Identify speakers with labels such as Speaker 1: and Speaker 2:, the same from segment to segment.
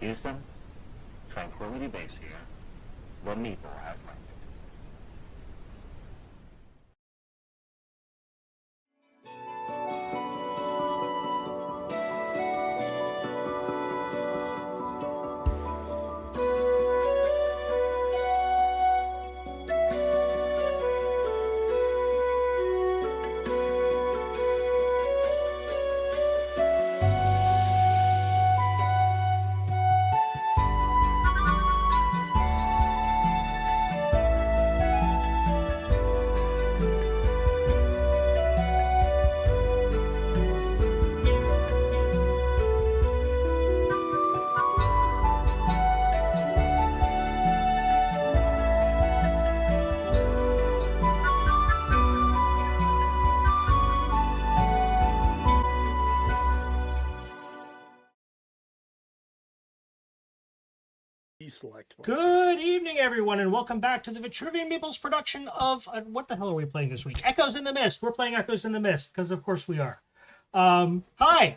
Speaker 1: Houston, Tranquility Base here. The Meeple has landed.
Speaker 2: Select one.
Speaker 3: Good evening, everyone, and welcome back to the Vitruvian Meeple's production of what the hell are we playing this week? Echoes in the Mist. We're playing Echoes in the Mist because, of course, we are. Hi,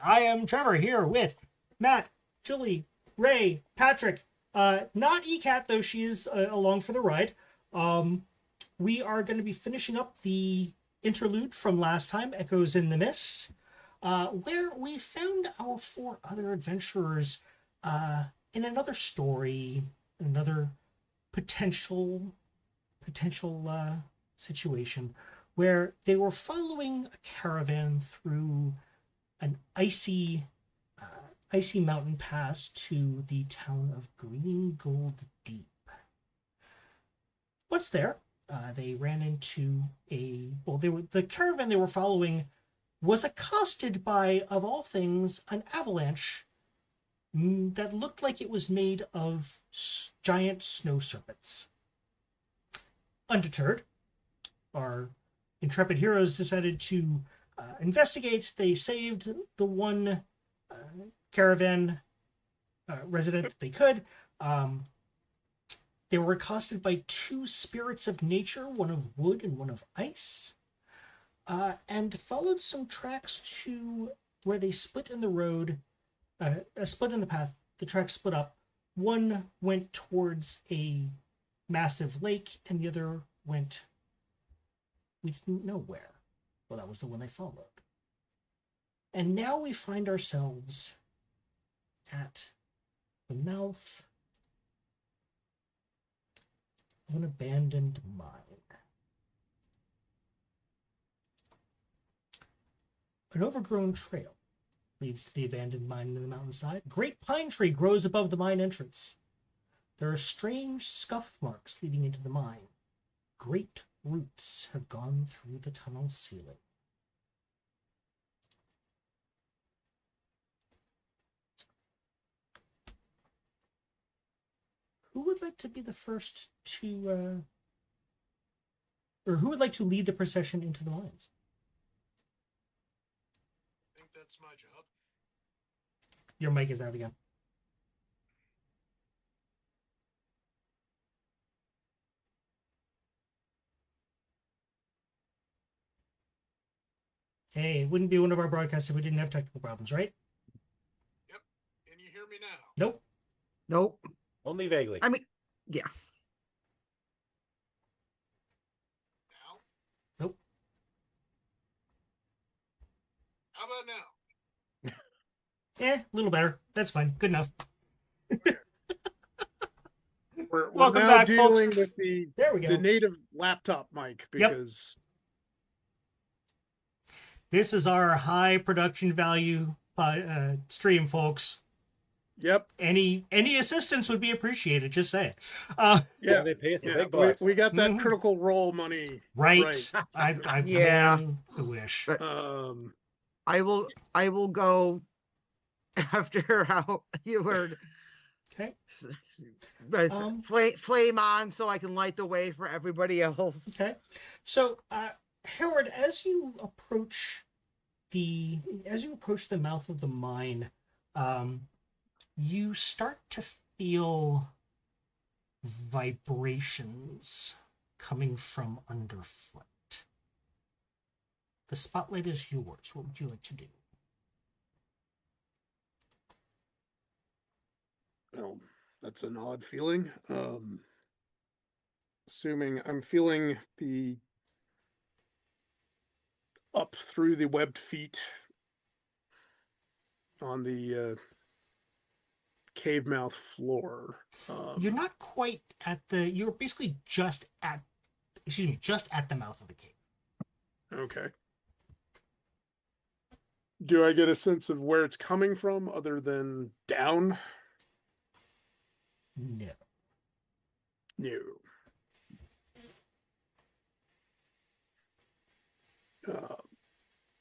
Speaker 3: I am Trevor here with Matt, Julie, Ray, Patrick. Not ECAT, though she is along for the ride. We are going to be finishing up the interlude from last time, Echoes in the Mist, where we found our four other adventurers in another story, another potential situation where they were following a caravan through an icy mountain pass to the town of Greengold Deep. What's there? They ran into the caravan they were following was accosted by, of all things, an avalanche that looked like it was made of giant snow serpents. Undeterred, our intrepid heroes decided to investigate. They saved the one caravan resident that they could. They were accosted by two spirits of nature, one of wood and one of ice, and followed some tracks to where they split in the road. A split in the path, the tracks split up. One went towards a massive lake, and the other went, we didn't know where. Well, that was the one they followed. And now we find ourselves at the mouth of an abandoned mine. An overgrown trail leads to the abandoned mine in the mountainside. A great pine tree grows above the mine entrance. There are strange scuff marks leading into the mine. Great roots have gone through the tunnel ceiling. Who would like to be the first to, or who would like to lead the procession into the mines?
Speaker 2: I think that's my job.
Speaker 3: Your mic is out again. Hey, it wouldn't be one of our broadcasts if we didn't have technical problems, right?
Speaker 2: Yep. Can you hear me now?
Speaker 3: Nope.
Speaker 4: Nope.
Speaker 5: Only vaguely.
Speaker 4: I mean, yeah.
Speaker 2: Now?
Speaker 3: Nope.
Speaker 2: How about now?
Speaker 3: A little better. That's fine. Good enough.
Speaker 2: We're
Speaker 3: Welcome
Speaker 2: now
Speaker 3: back,
Speaker 2: dealing
Speaker 3: folks.
Speaker 2: with the native laptop mic because
Speaker 3: This is our high production value stream, folks.
Speaker 2: Yep.
Speaker 3: Any assistance would be appreciated. Just say it.
Speaker 2: Yeah.
Speaker 5: They pay us the
Speaker 2: Yeah.
Speaker 5: big bucks.
Speaker 2: We got that
Speaker 3: Mhm.
Speaker 2: Critical Role money.
Speaker 3: Right. I
Speaker 4: Yeah.
Speaker 3: man, I wish.
Speaker 4: But-
Speaker 2: Um.
Speaker 4: I will go after how you heard
Speaker 3: Okay.
Speaker 4: flame on so I can light the way for everybody else.
Speaker 3: Okay. So, Howard, as you approach the mouth of the mine, you start to feel vibrations coming from underfoot. The spotlight is yours. What would you like to do?
Speaker 2: Well, that's an odd feeling. Assuming I'm feeling the up through the webbed feet on the cave mouth floor.
Speaker 3: You're not quite at the. You're basically just at. Excuse me, just at the mouth of the cave.
Speaker 2: Okay. Do I get a sense of where it's coming from other than down?
Speaker 3: No.
Speaker 2: No.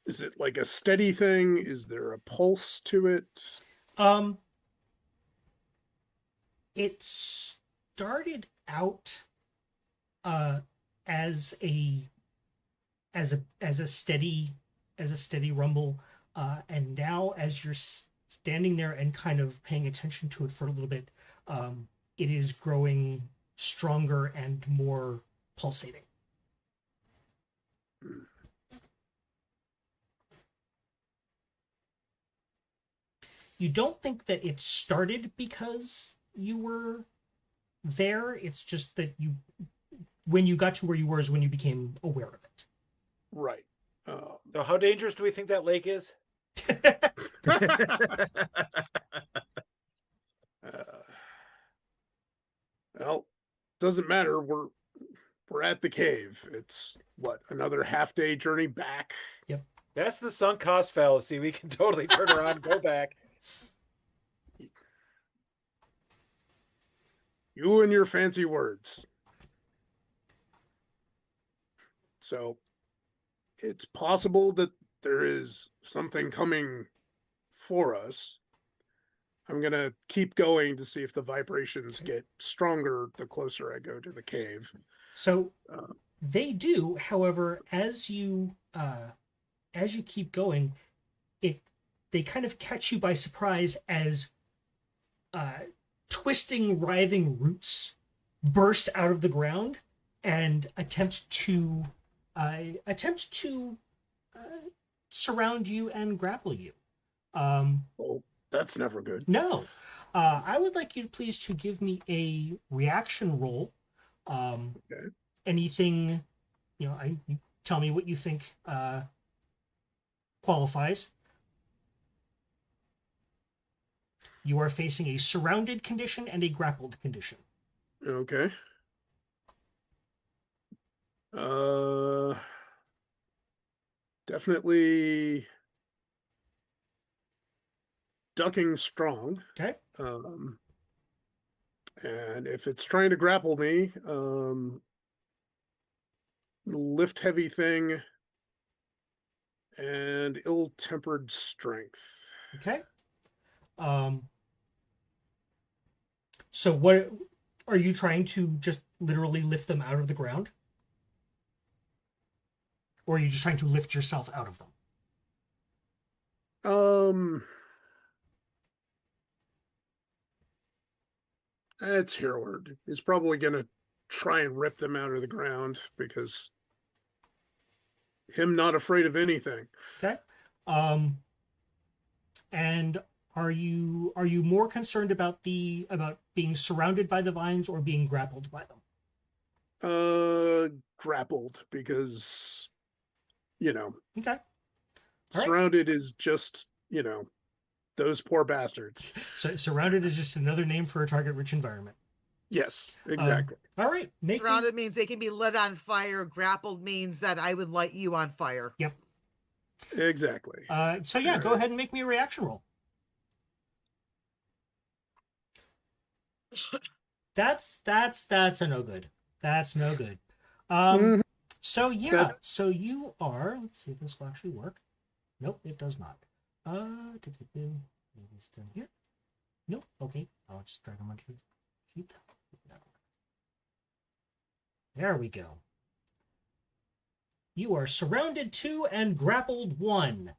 Speaker 2: Is it like a steady thing? Is there a pulse to it?
Speaker 3: Um. It started out as a steady rumble, and now as you're standing there and kind of paying attention to it for a little bit, it is growing stronger and more pulsating. You don't think that it started because you were there. It's just that when you got to where you were is when you became aware of it.
Speaker 2: Right.
Speaker 5: So how dangerous do we think that lake is?
Speaker 2: Well, doesn't matter. We're at the cave. It's what, another half-day journey back?
Speaker 3: Yep.
Speaker 5: That's the sunk cost fallacy. We can totally turn around, go back.
Speaker 2: You and your fancy words. So, it's possible that there is something coming for us. I'm going to keep going to see if the vibrations get stronger the closer I go to the cave.
Speaker 3: So they do, however, as you keep going, they kind of catch you by surprise as twisting, writhing roots burst out of the ground and attempt to surround you and grapple you.
Speaker 2: Oh, that's never good.
Speaker 3: No. I would like you please to give me a reaction roll.
Speaker 2: Okay.
Speaker 3: Anything, you tell me what you think qualifies. You are facing a surrounded condition and a grappled condition.
Speaker 2: Okay. Definitely ducking strong.
Speaker 3: Okay.
Speaker 2: And if it's trying to grapple me, lift heavy thing and ill-tempered strength.
Speaker 3: Okay. So what are you trying to just literally lift them out of the ground? Or are you just trying to lift yourself out of them?
Speaker 2: It's Hereward. He's probably going to try and rip them out of the ground because him not afraid of anything.
Speaker 3: Okay. And are you more concerned about being surrounded by the vines or being grappled by them?
Speaker 2: Grappled because,
Speaker 3: Okay.
Speaker 2: surrounded is just, those poor bastards.
Speaker 3: So surrounded is just another name for a target-rich environment.
Speaker 2: Yes, exactly.
Speaker 3: All right.
Speaker 4: Surrounded means they can be lit on fire. Grappled means that I would light you on fire.
Speaker 3: Yep.
Speaker 2: Exactly.
Speaker 3: So yeah, go ahead and make me a reaction roll. That's a no good. That's no good. So yeah, so you are. Let's see if this will actually work. Nope, it does not. Maybe it's down here. Nope. Okay, I'll just drag them onto the sheet. There we go. You are surrounded 2 and grappled 1.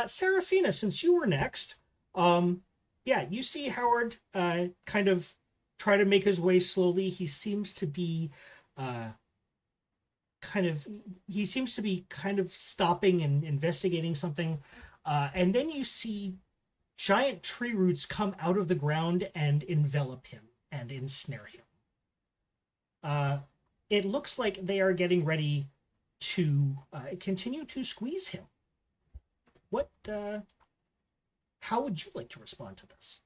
Speaker 3: Serafina, since you were next, yeah, you see Howard kind of try to make his way slowly. He seems to be kind of stopping and investigating something. And then you see giant tree roots come out of the ground and envelop him and ensnare him. It looks like they are getting ready to continue to squeeze him. What? How would you like to respond to this?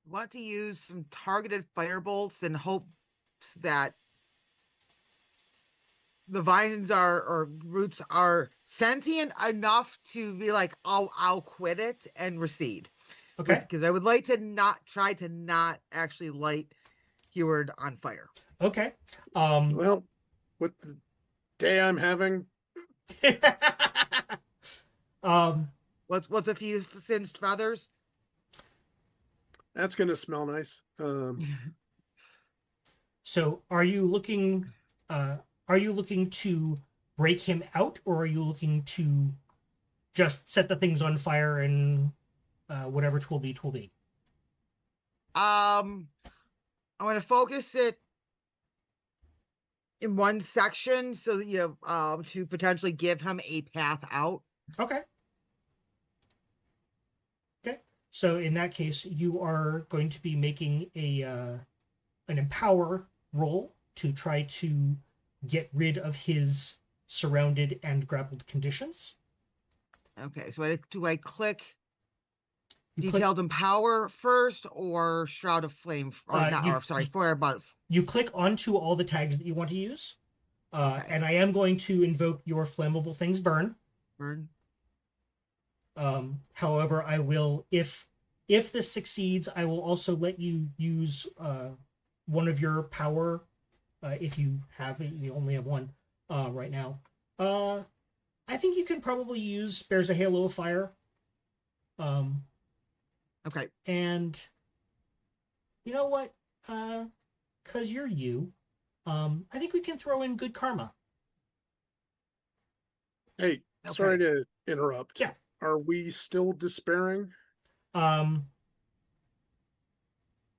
Speaker 4: Want to use some targeted firebolts in hopes that the vines or roots are sentient enough to be like, I'll quit it and recede.
Speaker 3: Okay.
Speaker 4: Because I would like to not actually light Heward on fire.
Speaker 3: Okay.
Speaker 2: Well, with the day I'm having,
Speaker 4: What's a few singed feathers?
Speaker 2: that's gonna smell nice.
Speaker 3: So are you looking to break him out, or are you looking to just set the things on fire and whatever twill be?
Speaker 4: I'm going to focus it in one section so that you to potentially give him a path out.
Speaker 3: Okay. Okay. So in that case, you are going to be making an empower roll to try to get rid of his surrounded and grappled conditions.
Speaker 4: Okay, so do I click
Speaker 3: You
Speaker 4: Detailed Empower first or Shroud of Flame? Or not,
Speaker 3: you-
Speaker 4: or sorry, Fireball.
Speaker 3: You click onto all the tags that you want to use.
Speaker 4: Okay.
Speaker 3: And I am going to invoke your flammable things burn.
Speaker 4: Burn.
Speaker 3: However, I will, if this succeeds, I will also let you use one of your power, if you have it. You only have one right now. I think you can probably use Bears a Halo of Fire.
Speaker 4: Okay.
Speaker 3: And you know what? Because you're you, I think we can throw in good karma.
Speaker 2: Hey,
Speaker 4: Okay.
Speaker 2: sorry to interrupt.
Speaker 3: Yeah.
Speaker 2: Are we still despairing?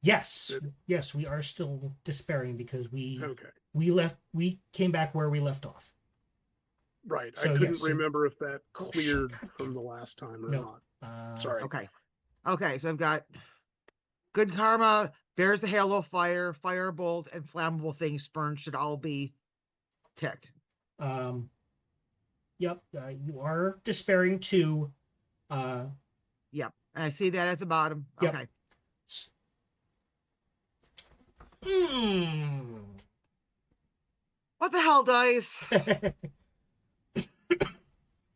Speaker 3: Yes, we are still despairing because we
Speaker 2: Okay.
Speaker 3: we came back where we left off.
Speaker 2: Right.
Speaker 3: So,
Speaker 2: I couldn't
Speaker 3: yes, so-
Speaker 2: remember if that cleared
Speaker 3: God
Speaker 2: from
Speaker 3: damn
Speaker 2: the last time or
Speaker 3: No.
Speaker 2: not. Sorry.
Speaker 4: Okay. Okay, so I've got Good Karma, Bears the Halo of Fire, Firebolt, and Flammable Things Burn should all be ticked.
Speaker 3: Yep, you are despairing too.
Speaker 4: Yep. And I see that at the bottom.
Speaker 3: Yep.
Speaker 4: Okay. What the hell, dice?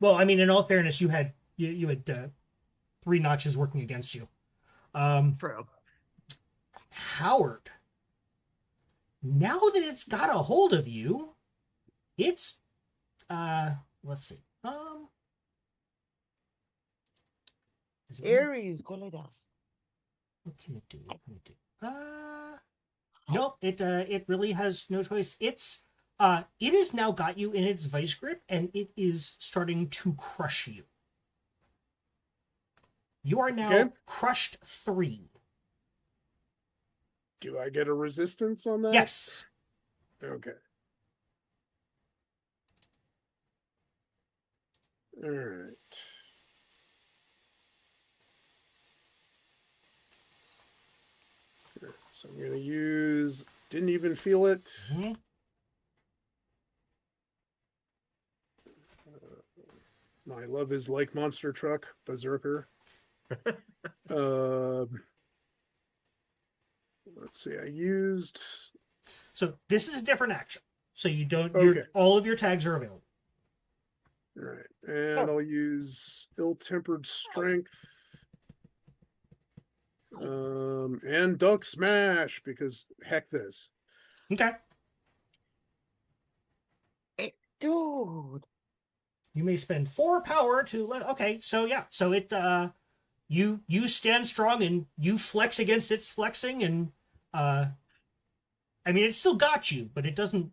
Speaker 3: Well, I mean, in all fairness, you had 3 notches working against you.
Speaker 4: True.
Speaker 3: Howard, now that it's got a hold of you, it's let's see.
Speaker 4: Aries, go lay down.
Speaker 3: What can it do? Nope, it really has no choice. It has now got you in its vice grip, and it is starting to crush you. You are now crushed 3.
Speaker 2: Do I get a resistance on that?
Speaker 3: Yes.
Speaker 2: Okay. All right. So I'm going to use Didn't Even Feel It.
Speaker 3: Mhm.
Speaker 2: My Love Is Like Monster Truck, Berserker. Let's see, I used...
Speaker 3: So this is a different action. So you don't,
Speaker 2: Okay.
Speaker 3: all of your tags are available.
Speaker 2: All right, and I'll use Ill-Tempered Strength. And Duck Smash, because heck this.
Speaker 3: Okay.
Speaker 4: Dude.
Speaker 3: You may spend 4 power to let. Okay, so yeah, so it you stand strong and you flex against its flexing, and I mean it still got you, but it doesn't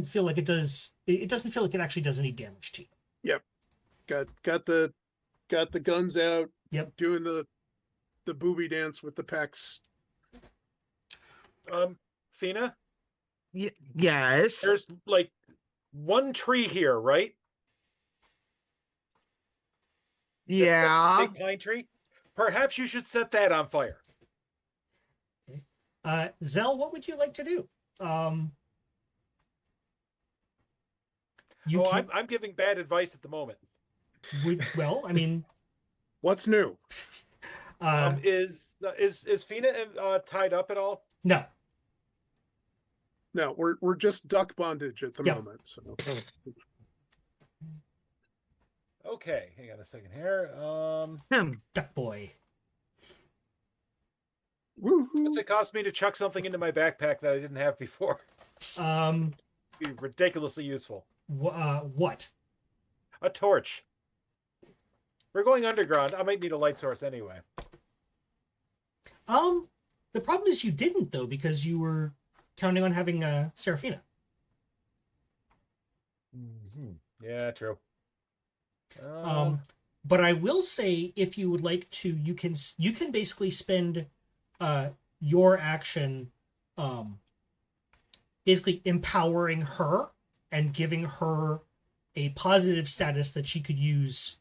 Speaker 3: feel like it does. It doesn't feel like it actually does any damage to you.
Speaker 2: Yep, got the guns out.
Speaker 3: Yep,
Speaker 2: doing the booby dance with the pecs.
Speaker 5: Fina,
Speaker 4: Yes.
Speaker 5: there's like one tree here, right?
Speaker 4: Yeah.
Speaker 5: Big pine tree. Perhaps you should set that on fire.
Speaker 3: Zell, what would you like to do? You
Speaker 5: Oh,
Speaker 3: can
Speaker 5: I'm giving bad advice at the moment.
Speaker 3: well, I mean,
Speaker 2: What's new?
Speaker 5: Is Fina tied up at all?
Speaker 3: no.
Speaker 2: No, we're just duck bondage at the
Speaker 3: Yeah.
Speaker 2: moment. So
Speaker 5: Okay, hang on a second here.
Speaker 3: Duck boy.
Speaker 2: woohoo!
Speaker 5: What's it cost me to chuck something into my backpack that I didn't have before? Be ridiculously useful.
Speaker 3: What?
Speaker 5: A torch. We're going underground. I might need a light source anyway.
Speaker 3: The problem is you didn't though, because you were counting on having Serafina.
Speaker 5: Yeah, true.
Speaker 3: But I will say, if you would like to, you can basically spend your action basically empowering her and giving her a positive status that she could use.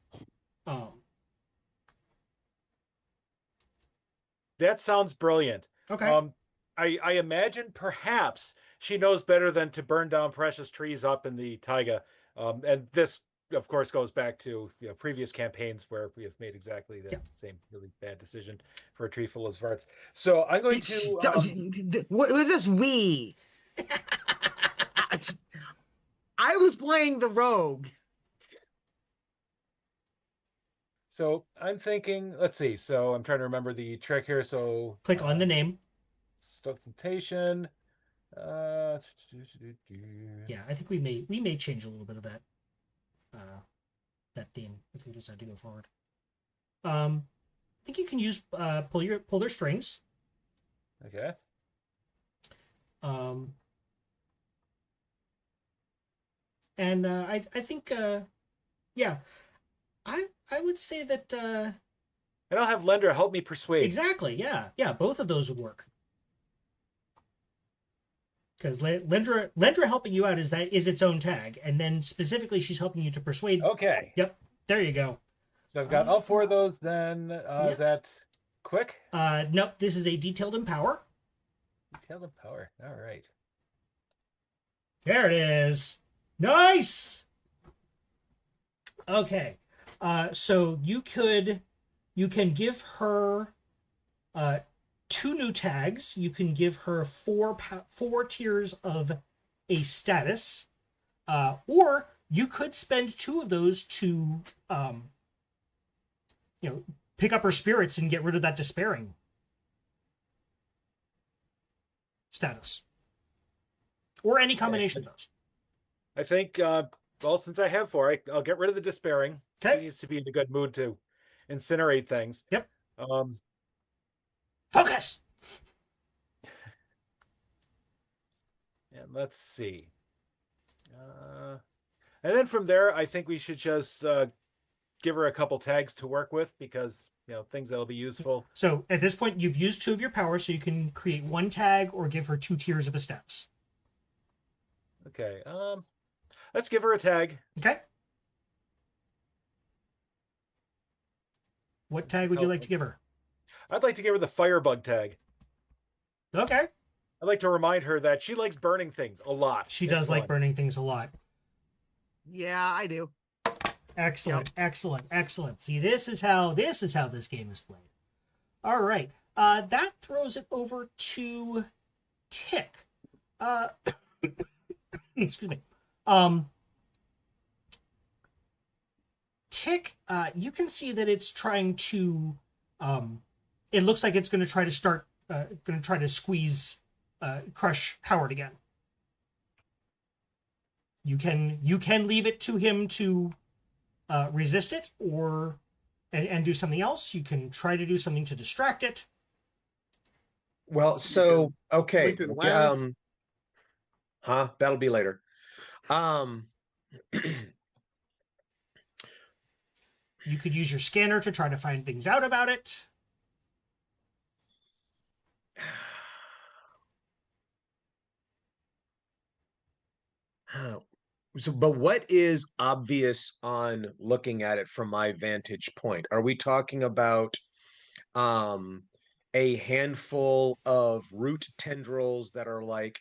Speaker 5: That sounds brilliant.
Speaker 3: Okay.
Speaker 5: I imagine perhaps she knows better than to burn down precious trees up in the taiga. And this, of course, goes back to previous campaigns where we have made exactly the same really bad decision for a tree full of Svarts. So I'm going to.
Speaker 4: What was this? We. I was playing the rogue.
Speaker 5: So I'm thinking, let's see. So I'm trying to remember the trick here. So
Speaker 3: Click on the name.
Speaker 5: Stoke Temptation.
Speaker 3: Yeah, I think we may change a little bit of that that theme if we decide to go forward. I think you can use pull their strings.
Speaker 5: Okay.
Speaker 3: And I think yeah, I would say that
Speaker 5: And I'll have Lender help me persuade.
Speaker 3: exactly, yeah, both of those would work. Because Lendra helping you out is its own tag, and then specifically she's helping you to persuade.
Speaker 5: Okay.
Speaker 3: Yep, there you go.
Speaker 5: So I've got all four of those. Then is that quick?
Speaker 3: Nope. This is a detailed empower.
Speaker 5: Detailed empower. All right.
Speaker 3: There it is. Nice. Okay. So you can give her 2 new tags. You can give her 4 tiers of a status, or you could spend 2 of those to, pick up her spirits and get rid of that despairing status, or any combination of those.
Speaker 5: I think, well, since I have 4, I'll get rid of the despairing.
Speaker 3: Okay.
Speaker 5: She needs to be in a good mood to incinerate things.
Speaker 3: Yep. Focus.
Speaker 5: And let's see. And then from there, I think we should just give her a couple tags to work with, because things that'll be useful.
Speaker 3: So at this point, you've used 2 of your powers, so you can create 1 tag or give her 2 tiers of a status.
Speaker 5: Okay. Let's give her a tag.
Speaker 3: Okay. What tag would you like to give her?
Speaker 5: I'd like to give her the firebug tag.
Speaker 3: Okay.
Speaker 5: I'd like to remind her that she likes burning things a lot.
Speaker 3: She
Speaker 5: It's
Speaker 3: does like
Speaker 5: fun.
Speaker 3: burning things a lot.
Speaker 4: Yeah, I do.
Speaker 3: Excellent, excellent. See, this is how this game is played. All right. That throws it over to Tick. Excuse me. Tick, you can see that it's trying to it looks like it's going to try to squeeze crush Howard again. You can leave it to him to resist it, or and do something else. You can try to do something to distract it.
Speaker 6: Well, so okay.
Speaker 2: LinkedIn Live.
Speaker 6: That'll be later.
Speaker 3: You could use your scanner to try to find things out about it.
Speaker 6: So, but what is obvious on looking at it from my vantage point? Are we talking about um a handful of root tendrils that are like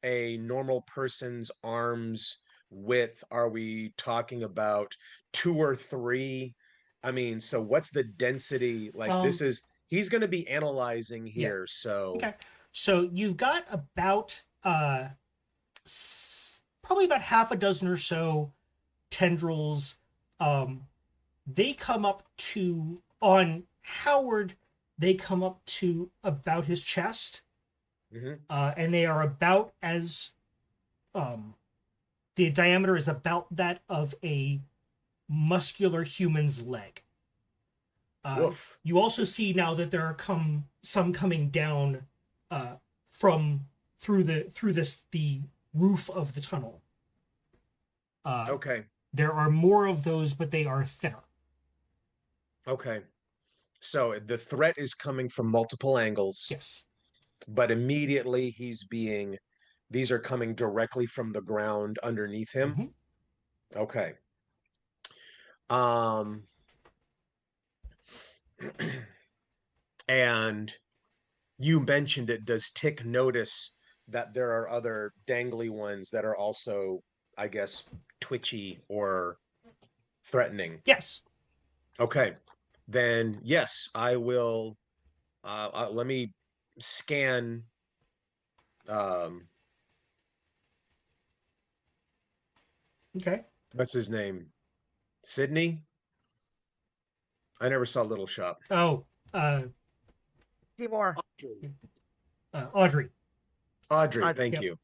Speaker 6: a normal person's arms width? Are we talking about two or three? I mean, so what's the density? Like this is he's going to be analyzing
Speaker 3: Yeah.
Speaker 6: here, so
Speaker 3: Okay. So you've got about probably about half a dozen or so tendrils. They come up to on Howard. They come up to about his chest,
Speaker 6: mhm.
Speaker 3: and they are about as the diameter is about that of a muscular human's leg.
Speaker 6: Woof.
Speaker 3: You also see now that there are some coming down from through the roof of the tunnel.
Speaker 6: Okay.
Speaker 3: There are more of those, but they are thinner.
Speaker 6: Okay. So the threat is coming from multiple angles,
Speaker 3: Yes.
Speaker 6: but immediately these are coming directly from the ground underneath him.
Speaker 3: Mhm.
Speaker 6: Okay. Um, and you mentioned it. Does Tick notice that there are other dangly ones that are also, I guess, twitchy or threatening?
Speaker 3: Yes.
Speaker 6: Okay. Then yes, I will. Let me scan. Um,
Speaker 3: Okay.
Speaker 6: what's his name? Sydney? I never saw Little Shop.
Speaker 3: Oh,
Speaker 4: Seymour.
Speaker 3: Audrey.
Speaker 6: Audrey, thank
Speaker 3: Yep.
Speaker 6: you.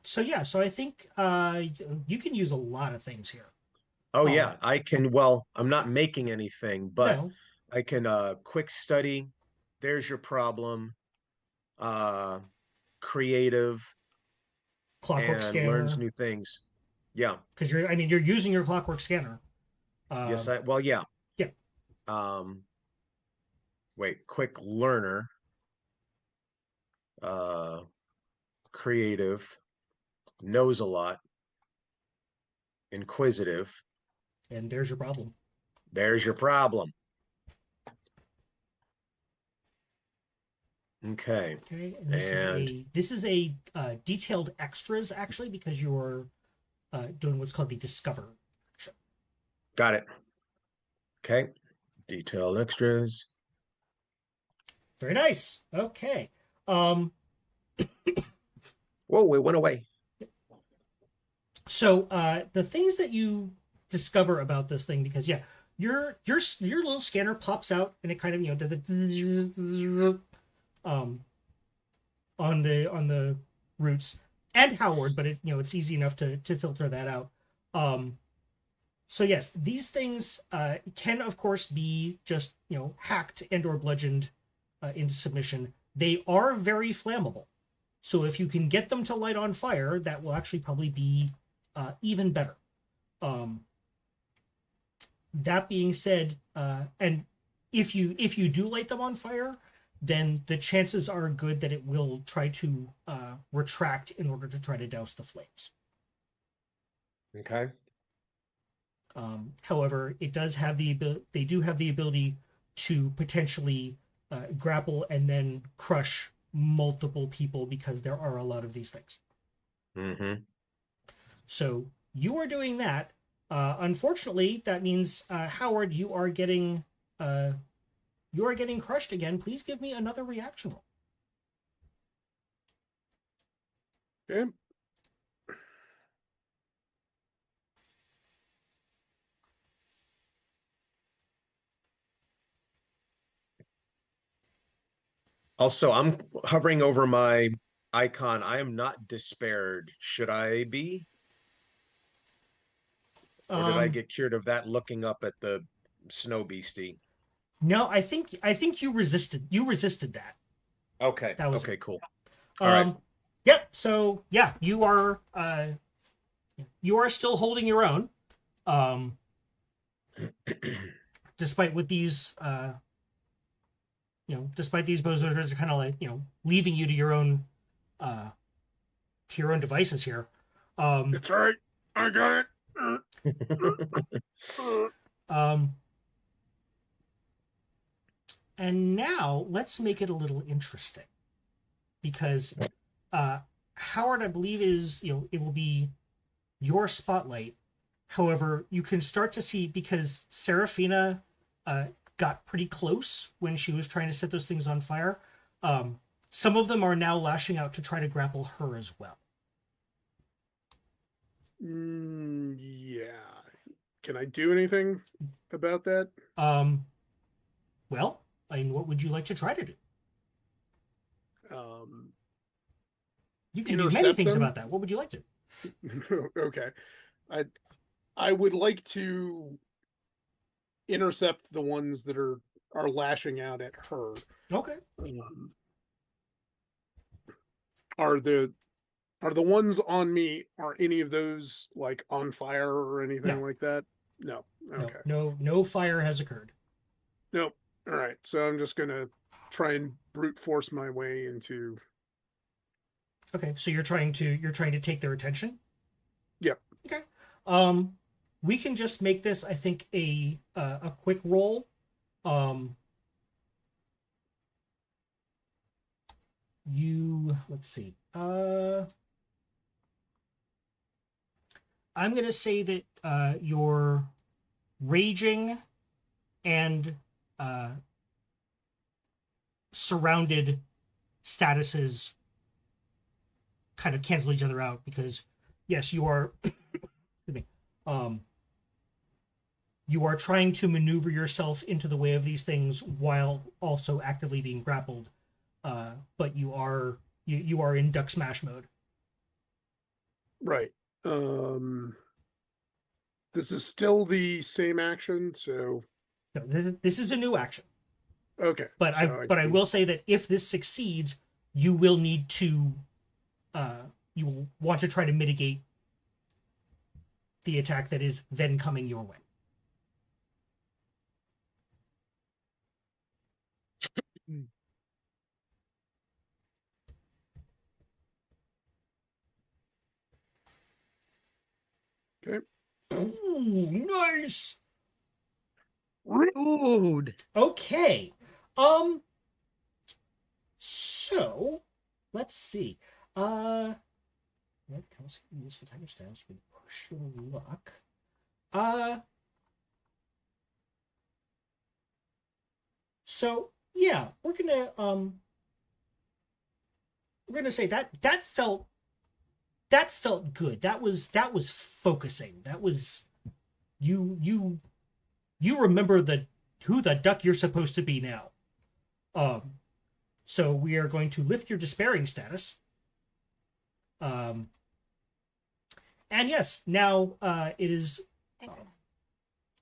Speaker 3: So yeah, so I think you can use a lot of things here.
Speaker 6: Oh yeah, I can. Well, I'm not making anything, but
Speaker 3: No.
Speaker 6: I can quick study. There's your problem. Uh Creative
Speaker 3: Clockwork
Speaker 6: and learns
Speaker 3: scanner,
Speaker 6: new things. Yeah.
Speaker 3: because you're using your clockwork scanner.
Speaker 6: Yes, well, yeah.
Speaker 3: Yeah.
Speaker 6: Um wait, quick learner. Uh Creative, knows a lot, inquisitive.
Speaker 3: And there's your problem.
Speaker 6: There's your problem. Okay.
Speaker 3: Okay, and
Speaker 6: And
Speaker 3: this is a detailed extras actually, because you're doing what's called the discover action.
Speaker 6: got it. Okay. Detailed extras.
Speaker 3: Very nice. Okay. Um,
Speaker 6: Whoa, it went away.
Speaker 3: so the things that you discover about this thing, because yeah, your little scanner pops out and it kind of does the on the roots and Howard, but it's easy enough to filter that out. So yes, these things can of course be just hacked and or bludgeoned into submission. They are very flammable, so if you can get them to light on fire, that will actually probably be even better. That being said, and if you do light them on fire, then the chances are good that it will try to retract in order to try to douse the flames.
Speaker 6: Okay.
Speaker 3: However, it does have they do have the ability to potentially grapple and then crush multiple people, because there are a lot of these things.
Speaker 6: Mm-hmm.
Speaker 3: So you are doing that. Unfortunately, that means Howard, you are getting crushed again. Please give me another reaction roll.
Speaker 2: Okay.
Speaker 6: Also, I'm hovering over my icon. I am not despaired. Should I be? Or did I get cured of that looking up at the snow beastie?
Speaker 3: No, I think you resisted that.
Speaker 6: Okay.
Speaker 3: That was
Speaker 6: okay,
Speaker 3: it.
Speaker 6: cool. All right.
Speaker 3: Yep. So yeah, you are still holding your own, despite what these despite these bozos are kind of like leaving you to your own devices here.
Speaker 2: It's all right. I got it.
Speaker 3: And now let's make it a little interesting, because Howard, I believe, is, it will be your spotlight. However, you can start to see, because Serafina got pretty close when she was trying to set those things on fire. Some of them are now lashing out to try to grapple her as well.
Speaker 2: Yeah. Can I do anything about that?
Speaker 3: Well, I mean, what would you like to try to do? You can do many
Speaker 2: Intercept
Speaker 3: things
Speaker 2: them?
Speaker 3: about that. What would you like to do?
Speaker 2: Okay. I would like to intercept the ones that are lashing out at her.
Speaker 3: Okay.
Speaker 2: Are the ones on me, are any of those like on fire or anything
Speaker 3: No.
Speaker 2: like that? No. Okay.
Speaker 3: No fire has occurred.
Speaker 2: Nope. All right. So I'm just gonna try and brute force my way into.
Speaker 3: Okay, so you're trying to take their attention?
Speaker 2: Yep.
Speaker 3: Okay. We can just make this, I think, a quick roll. Let's see. I'm going to say that your raging and surrounded statuses kind of cancel each other out, because yes, you are excuse me, you are trying to maneuver yourself into the way of these things while also actively being grappled, but you are in duck smash mode.
Speaker 2: Right. This is still the same action, so
Speaker 3: No, this is a new action.
Speaker 2: okay.
Speaker 3: But
Speaker 2: so
Speaker 3: I will say that if this succeeds, you will need to you will want to try to mitigate the attack that is then coming your way.
Speaker 2: Okay.
Speaker 3: Ooh, nice.
Speaker 4: Rude.
Speaker 3: Okay. So let's see. What counts useful type of stats with push your luck? So yeah, we're gonna say that felt good. That was focusing. That was you remember who the duck you're supposed to be now. So we are going to lift your despairing status. And yes, now it is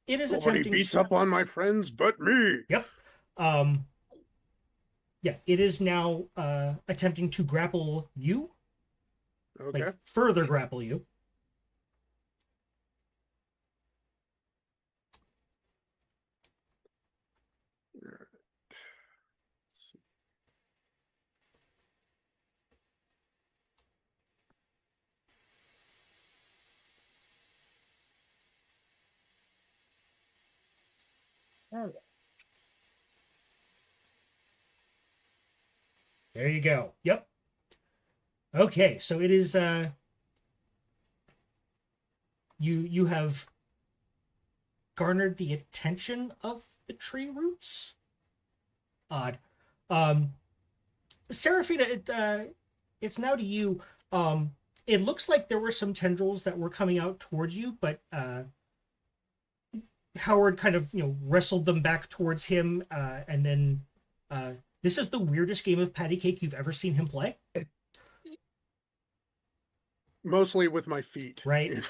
Speaker 2: Nobody
Speaker 3: attempting
Speaker 2: beats
Speaker 3: to,
Speaker 2: up on my friends but me.
Speaker 3: Yep. Yeah, it is now attempting to grapple you.
Speaker 2: Okay.
Speaker 3: Like further grapple you. There you go. Yep. Okay, so it is you have garnered the attention of the tree roots. Odd. Seraphina, it's now to you. It looks like there were some tendrils that were coming out towards you, but Howard kind of wrestled them back towards him, and then this is the weirdest game of patty cake you've ever seen him play.
Speaker 2: Mostly with my feet.
Speaker 3: Right.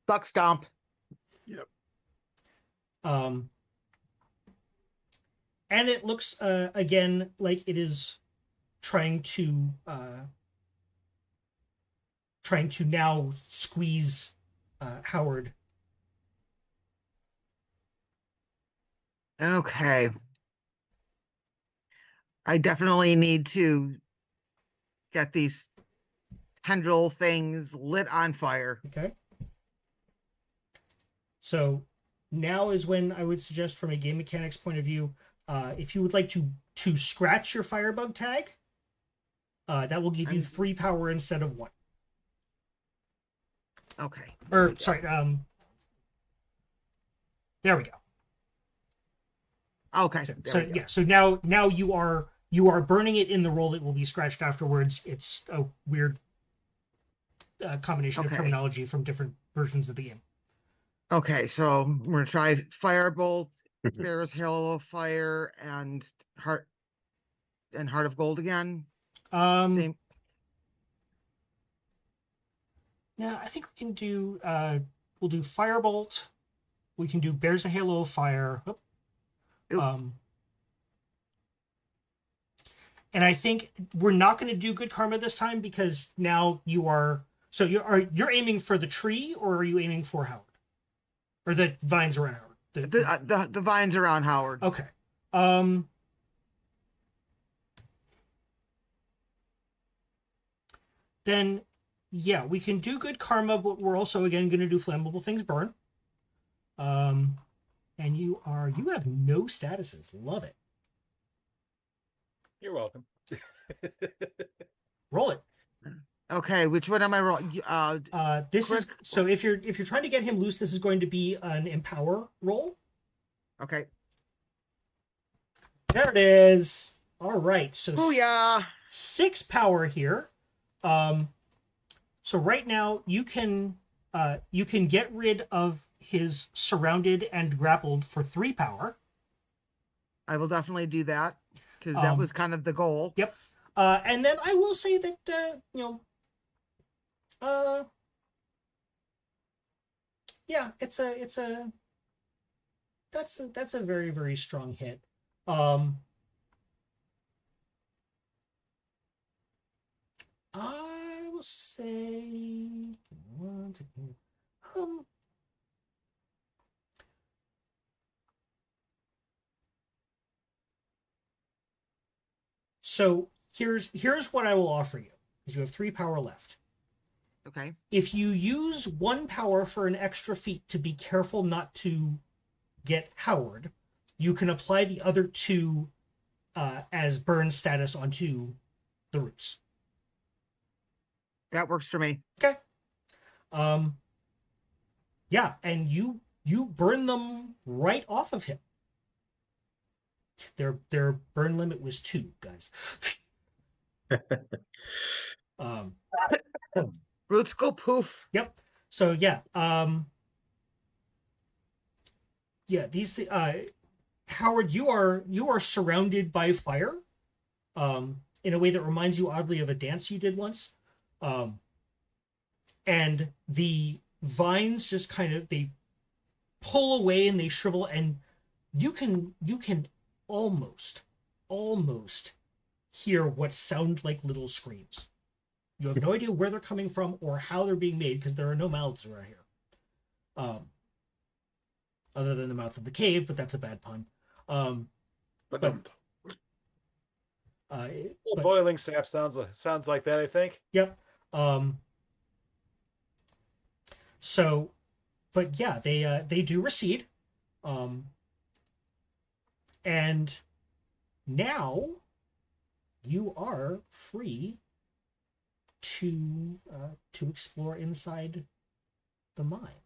Speaker 4: Duck stomp.
Speaker 2: Yep.
Speaker 3: And it looks again like it is trying to now squeeze Howard.
Speaker 4: Okay. I definitely need to get these tendril things lit on fire.
Speaker 3: Okay. So now is when I would suggest, from a game mechanics point of view, if you would like to scratch your firebug tag, that will give you 3 power instead of 1.
Speaker 4: Okay.
Speaker 3: Or sorry, there we go.
Speaker 4: Okay.
Speaker 3: So,
Speaker 4: there
Speaker 3: so
Speaker 4: we go.
Speaker 3: yeah, so now you are burning it in the roll that will be scratched afterwards. It's a weird combination of
Speaker 4: Okay.
Speaker 3: terminology from different versions of the game.
Speaker 4: Okay, so we're gonna try Firebolt, there's Halo of Fire, and Heart of Gold again. Same.
Speaker 3: Yeah, I think we can do we'll do Firebolt. We can do Bears a Halo of Fire.
Speaker 4: Oop.
Speaker 3: And I think we're not going to do Good Karma this time, because now you are. So you're aiming for the tree, or are you aiming for Howard, or the vines around Howard?
Speaker 4: The vines around Howard.
Speaker 3: Okay. Then, yeah, we can do Good Karma, but we're also again going to do Flammable Things Burn. And you have no statuses. Love it.
Speaker 5: You're welcome.
Speaker 3: Roll it.
Speaker 4: Okay, which one am I rolling?
Speaker 3: This is
Speaker 4: Quick.
Speaker 3: so if you're trying to get him loose, this is going to be an Empower roll.
Speaker 4: Okay.
Speaker 3: There it is. All right. So
Speaker 4: Booyah!
Speaker 3: 6 power here. So right now you can get rid of his surrounded and grappled for 3 power.
Speaker 4: I will definitely do that, because that was kind of the goal.
Speaker 3: Yep. And then I will say that yeah, that's a very, very strong hit. I will say so here's what I will offer you, because you have 3 power left.
Speaker 4: Okay.
Speaker 3: If you use 1 power for an extra feat to be careful not to get Howard, you can apply the other 2 as burn status onto the roots.
Speaker 4: That works for me.
Speaker 3: Okay. Yeah, and you burn them right off of him. Their burn limit was 2, guys.
Speaker 4: Roots go poof.
Speaker 3: Yep. So yeah, these Howard, you are surrounded by fire, in a way that reminds you oddly of a dance you did once, and the vines just kind of, they pull away and they shrivel, and you can almost hear what sound like little screams. You have no idea where they're coming from or how they're being made, because there are no mouths around here, other than the mouth of the cave, but that's a bad pun. But
Speaker 5: Boiling sap sounds like that, I think.
Speaker 3: Yep. So, but yeah, they do recede, and now you are free to explore inside the mine.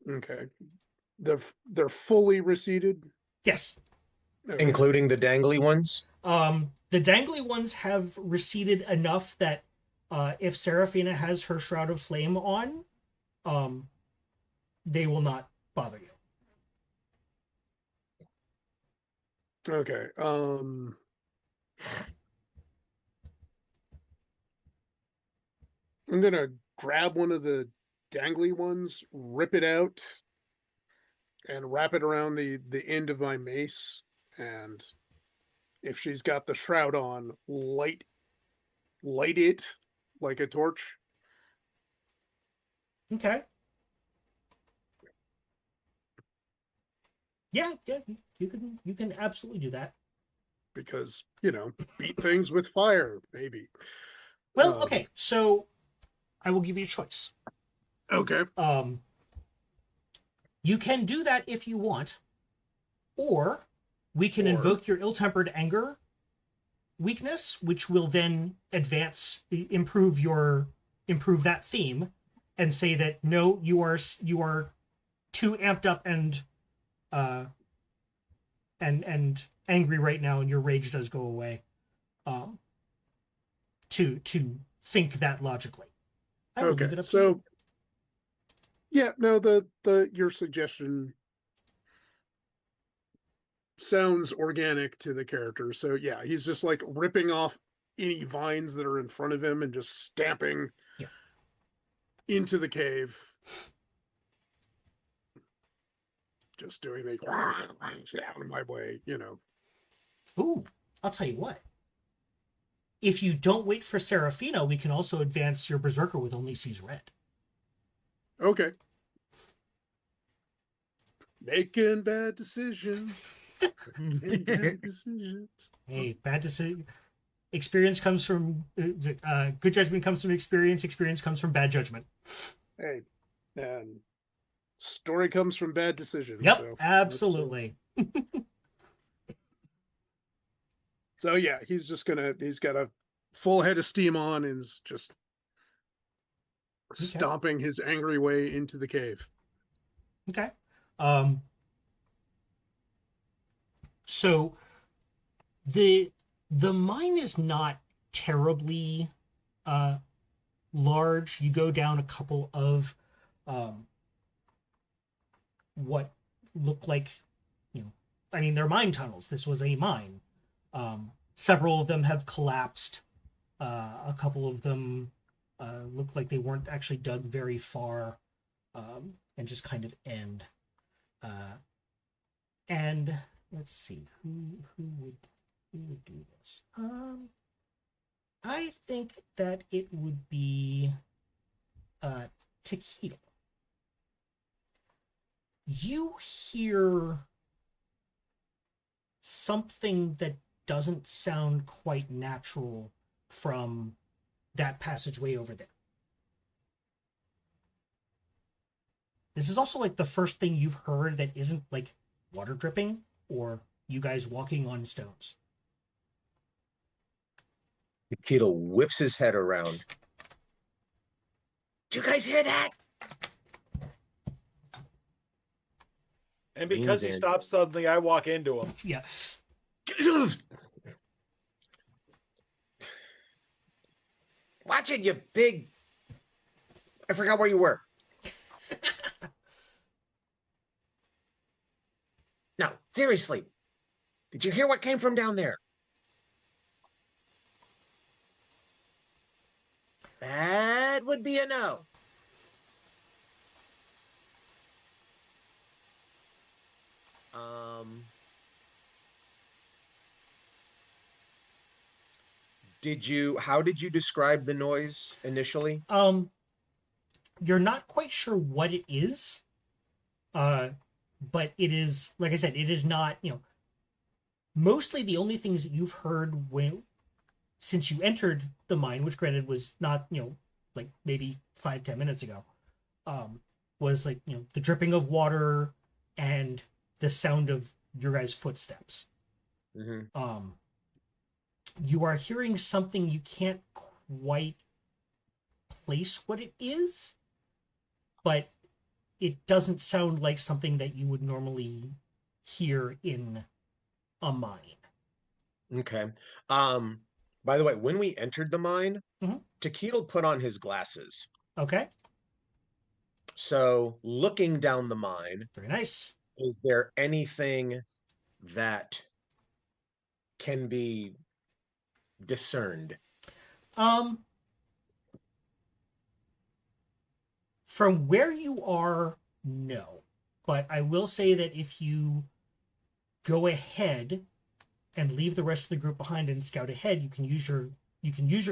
Speaker 2: Okay. They're fully receded.
Speaker 3: Yes.
Speaker 2: Okay.
Speaker 6: Including the dangly ones?
Speaker 3: The dangly ones have receded enough that if Seraphina has her Shroud of Flame on, they will not bother you.
Speaker 2: Okay. I'm gonna grab one of the dangly ones, rip it out, and wrap it around the end of my mace. And if she's got the shroud on, light it like a torch.
Speaker 3: Okay. Yeah, you can absolutely do that.
Speaker 2: because, beat things with fire, maybe.
Speaker 3: Well, okay, so I will give you a choice.
Speaker 2: Okay.
Speaker 3: You can do that if you want, or we can
Speaker 2: Or-
Speaker 3: invoke your ill-tempered anger weakness, which will then improve that theme, and say that no, you are too amped up and angry right now, and your rage does go away. To think that logically. I will leave it
Speaker 2: Okay.
Speaker 3: up to
Speaker 2: So,
Speaker 3: you.
Speaker 2: yeah, no, your suggestion sounds organic to the character. So yeah, he's just like ripping off any vines that are in front of him and just stamping
Speaker 3: Yeah.
Speaker 2: into the cave. Just doing the get out of my way,
Speaker 3: Ooh, I'll tell you what. If you don't wait for Serafina, we can also advance your Berserker with Only Sees Red.
Speaker 2: Okay. Making bad decisions. Making bad decisions.
Speaker 3: Hey, bad decision. Experience comes from good judgment comes from experience. Experience comes from bad judgment.
Speaker 2: Hey, and story comes from bad decisions.
Speaker 3: Yep,
Speaker 2: so
Speaker 3: absolutely.
Speaker 2: So yeah, he's got a full head of steam on and is just stomping his angry way into the cave.
Speaker 3: Okay. So the mine is not terribly large. You go down a couple of what look like, I mean, they're mine tunnels. This was a mine. Several of them have collapsed. A couple of them look like they weren't actually dug very far, and just kind of end. And let's see, who would do this? I think that it would be Taquito. You hear something that doesn't sound quite natural from that passageway over there. This is also like the first thing you've heard that isn't like water dripping or you guys walking on stones.
Speaker 6: Keto whips his head around. Did you guys hear that?
Speaker 5: And because he stops suddenly, I walk into him.
Speaker 3: Yeah.
Speaker 6: Watch it, you big... I forgot where you were. No, seriously. Did you hear what came from down there? That would be a no. How did you describe the noise initially?
Speaker 3: You're not quite sure what it is. But it is, like I said, it is not, mostly the only things that you've heard since you entered the mine, which granted was not, like maybe 5-10 minutes ago, was like, the dripping of water and the sound of your guys' footsteps.
Speaker 6: Mm-hmm.
Speaker 3: You are hearing something you can't quite place what it is, but it doesn't sound like something that you would normally hear in a mine.
Speaker 6: Okay. By the way, when we entered the mine,
Speaker 3: Mhm.
Speaker 6: Taquito put on his glasses.
Speaker 3: Okay.
Speaker 6: So looking down the mine,
Speaker 3: Very nice.
Speaker 6: is there anything that can be discerned?
Speaker 3: From where you are, no. But I will say that if you go ahead and leave the rest of the group behind and scout ahead, you can use your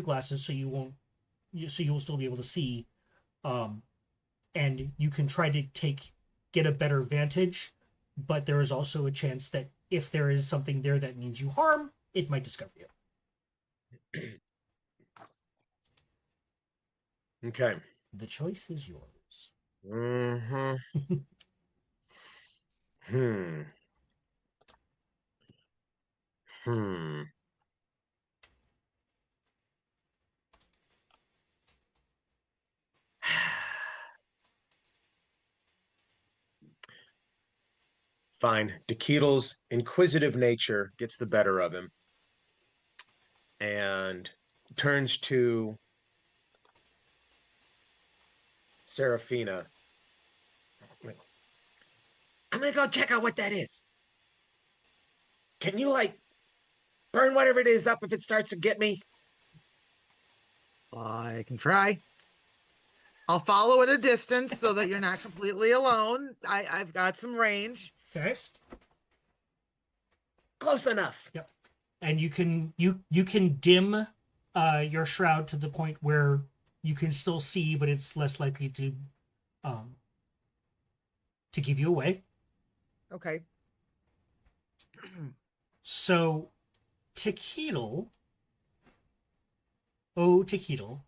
Speaker 3: glasses so you will still be able to see, and you can try to get a better vantage. But there is also a chance that if there is something there that means you harm, it might discover you.
Speaker 6: Okay.
Speaker 3: The choice is yours.
Speaker 6: Mm-hmm. Hmm. Hmm. Fine. Deketel's inquisitive nature gets the better of him and turns to Serafina. I'm gonna go check out what that is. Can you like burn whatever it is up if it starts to get me?
Speaker 4: I can try. I'll follow at a distance so that you're not completely alone. I've got some range.
Speaker 3: Okay.
Speaker 6: Close enough.
Speaker 3: Yep. And you can dim your shroud to the point where you can still see, but it's less likely to give you away.
Speaker 4: Okay.
Speaker 3: So, Teketel, Teketel,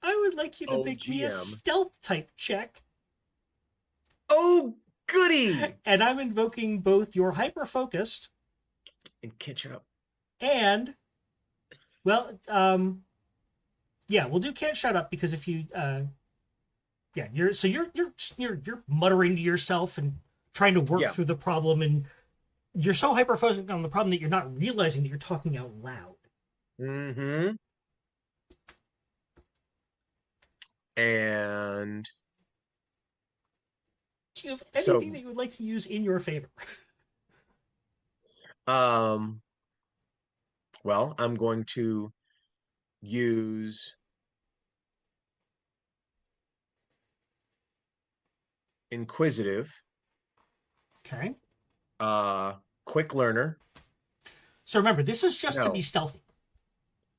Speaker 3: I would like you to make me a
Speaker 6: GM.
Speaker 3: stealth type check.
Speaker 6: Oh, goody!
Speaker 3: And I'm invoking both your hyper focused
Speaker 6: And catch up.
Speaker 3: and, well, yeah, we'll do can't shut up because if you, yeah, you're muttering to yourself and trying to work through the problem, and you're so hyper focused on the problem that you're not realizing that you're talking out loud.
Speaker 6: Mm-hmm. And
Speaker 3: Do you have anything that you would like to use in your favor?
Speaker 6: Well, I'm going to use inquisitive,
Speaker 3: Okay.
Speaker 6: quick learner.
Speaker 3: So remember, this is just to be stealthy.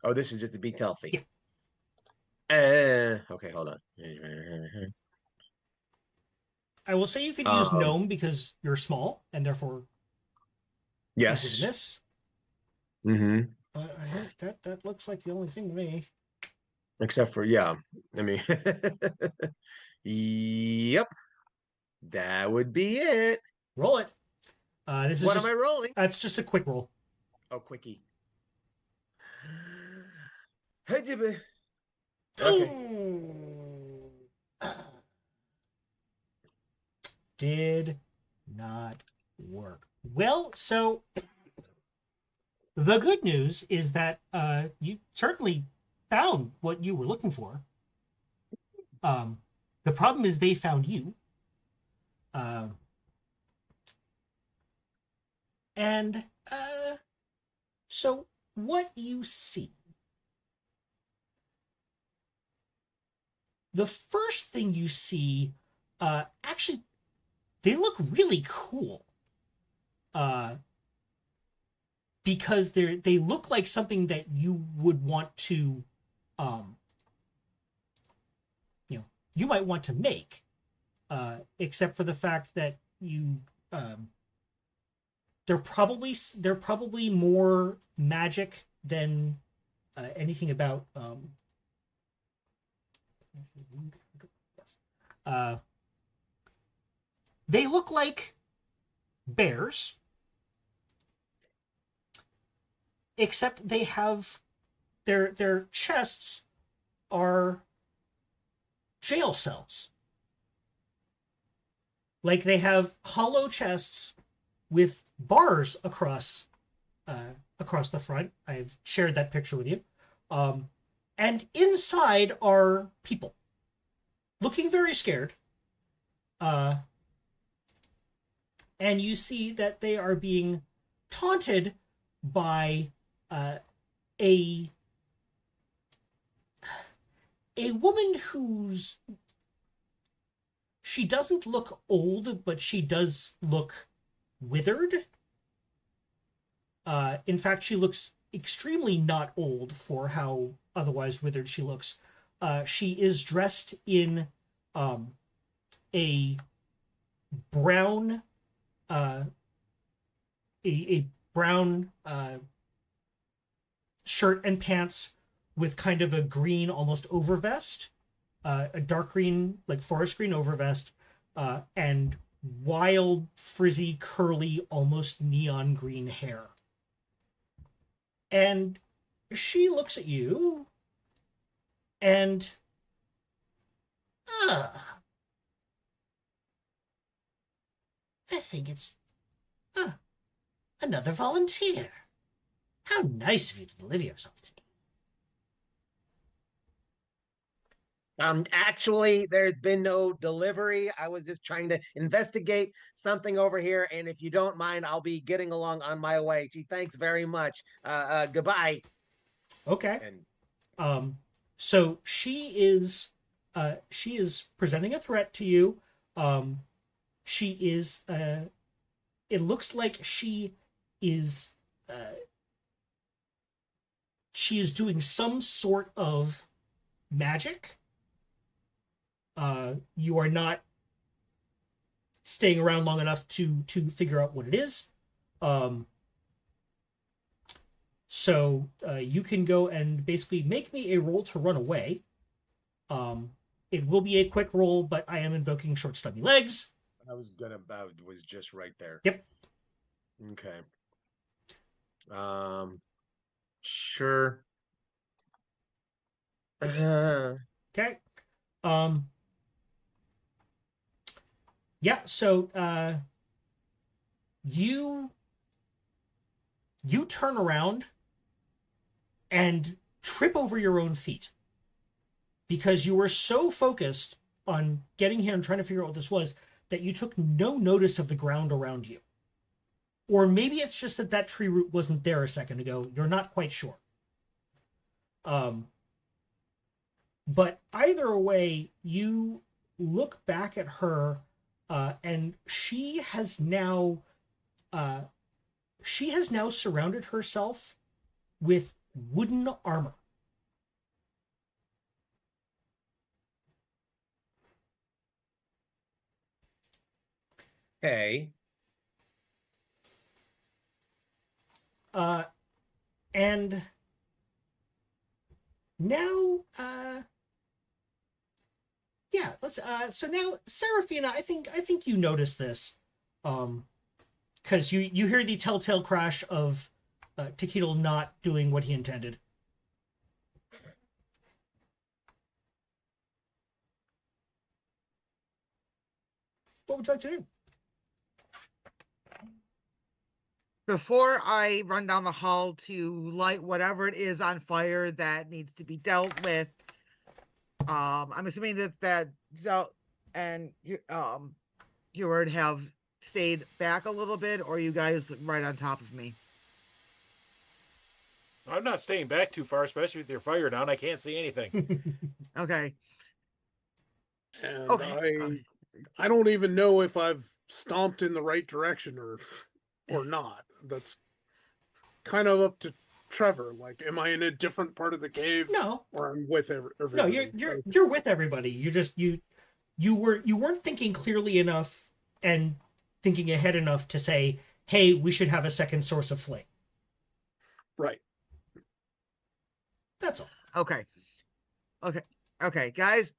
Speaker 6: Oh, this is just to be stealthy.
Speaker 3: Yeah.
Speaker 6: Okay, hold on.
Speaker 3: I will say you could use gnome because you're small and therefore
Speaker 6: yes.
Speaker 3: easy to miss.
Speaker 6: Mm-hmm.
Speaker 3: But I think that looks like the only thing to me.
Speaker 6: Except for I mean, yep, that would be it.
Speaker 3: Roll it. This is
Speaker 6: What am I rolling?
Speaker 3: It's just a quick roll.
Speaker 6: Oh, quickie. Okay.
Speaker 3: Did not work. Well, so the good news is that you certainly found what you were looking for. The problem is they found you. And so what you see, the first thing you see, actually, they look really cool. Because they look like something that you would want to, you might want to make, except for the fact that you, they're probably more magic than anything about. They look like bears, except they have their chests are jail cells. Like they have hollow chests with bars across the front. I've shared that picture with you. And inside are people looking very scared. And you see that they are being taunted by a woman she doesn't look old, but she does look withered. In fact, she looks extremely not old for how otherwise withered she looks. She is dressed in a brown, a brown shirt and pants with kind of a green, almost overvest, a dark green, like forest green overvest, and wild, frizzy, curly, almost neon green hair. And she looks at you and I think it's another volunteer. How nice of you to deliver yourself to me.
Speaker 6: Actually, there's been no delivery. I was just trying to investigate something over here, and if you don't mind, I'll be getting along on my way. Gee, thanks very much. Goodbye.
Speaker 3: Okay.
Speaker 6: And
Speaker 3: So she is presenting a threat to you. She is it looks like she is doing some sort of magic. You are not staying around long enough to figure out what it is. So you can go and basically make me a roll to run away. It will be a quick roll, but I am invoking short stubby legs.
Speaker 6: I was gonna about was just right there.
Speaker 3: Yep.
Speaker 6: Okay. Sure.
Speaker 3: Okay. Yeah, so you turn around and trip over your own feet because you were so focused on getting here and trying to figure out what this was that you took no notice of the ground around you. Or maybe it's just that tree root wasn't there a second ago. You're not quite sure. But either way, you look back at her, and she has now surrounded herself with wooden armor.
Speaker 6: Hey.
Speaker 3: And now, yeah, let's, so now, Seraphina, I think you notice this, because you hear the telltale crash of Takeedle not doing what he intended. What would you like to do?
Speaker 4: Before I run down the hall to light whatever it is on fire that needs to be dealt with, I'm assuming that Zell and Heward have stayed back a little bit, or are you guys right on top of me?
Speaker 5: I'm not staying back too far, especially with your fire down. I can't see anything.
Speaker 4: Okay.
Speaker 2: And
Speaker 4: Okay.
Speaker 2: I don't even know if I've stomped in the right direction or not. That's kind of up to Trevor. Like, am I in a different part of the cave?
Speaker 3: No.
Speaker 2: Or I'm with everybody?
Speaker 3: No, you're with everybody. You weren't thinking clearly enough and thinking ahead enough to say, hey, we should have a second source of flame.
Speaker 2: Right.
Speaker 3: That's all.
Speaker 4: Okay, guys,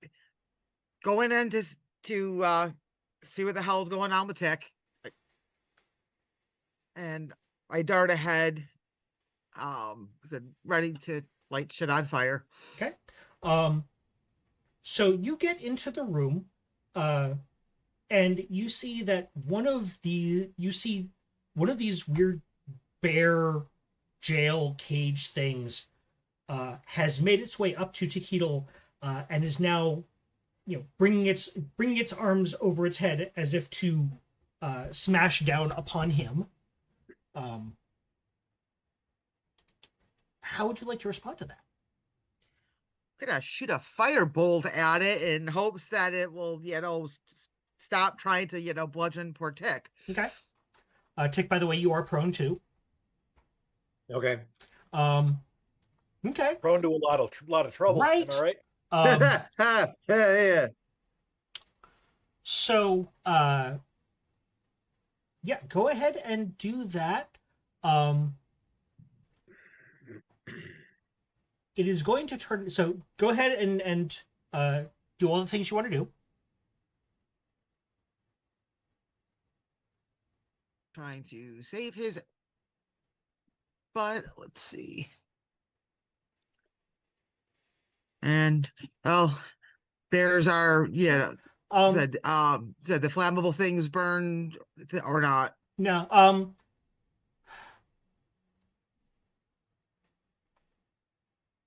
Speaker 4: going in to see what the hell's going on with Tech, and I dart ahead, ready to light shit on fire.
Speaker 3: Okay. So you get into the room, and you see that one of these weird bear jail cage things has made its way up to Takeedle, and is now, bringing its arms over its head as if to smash down upon him. How would you like to respond to that?
Speaker 4: I'm gonna shoot a firebolt at it in hopes that it will, stop trying to, bludgeon poor Tick.
Speaker 3: Okay. Tick, by the way, you are prone too.
Speaker 6: Okay.
Speaker 3: Okay.
Speaker 5: Prone to a lot of trouble.
Speaker 3: Right.
Speaker 5: Am I right?
Speaker 6: Yeah.
Speaker 3: So, yeah, go ahead and do that. Um, it is going to turn. So go ahead and do all the things you want to do.
Speaker 4: Trying to save his. But let's see. And oh, there's our said the flammable things burned or not.
Speaker 3: No.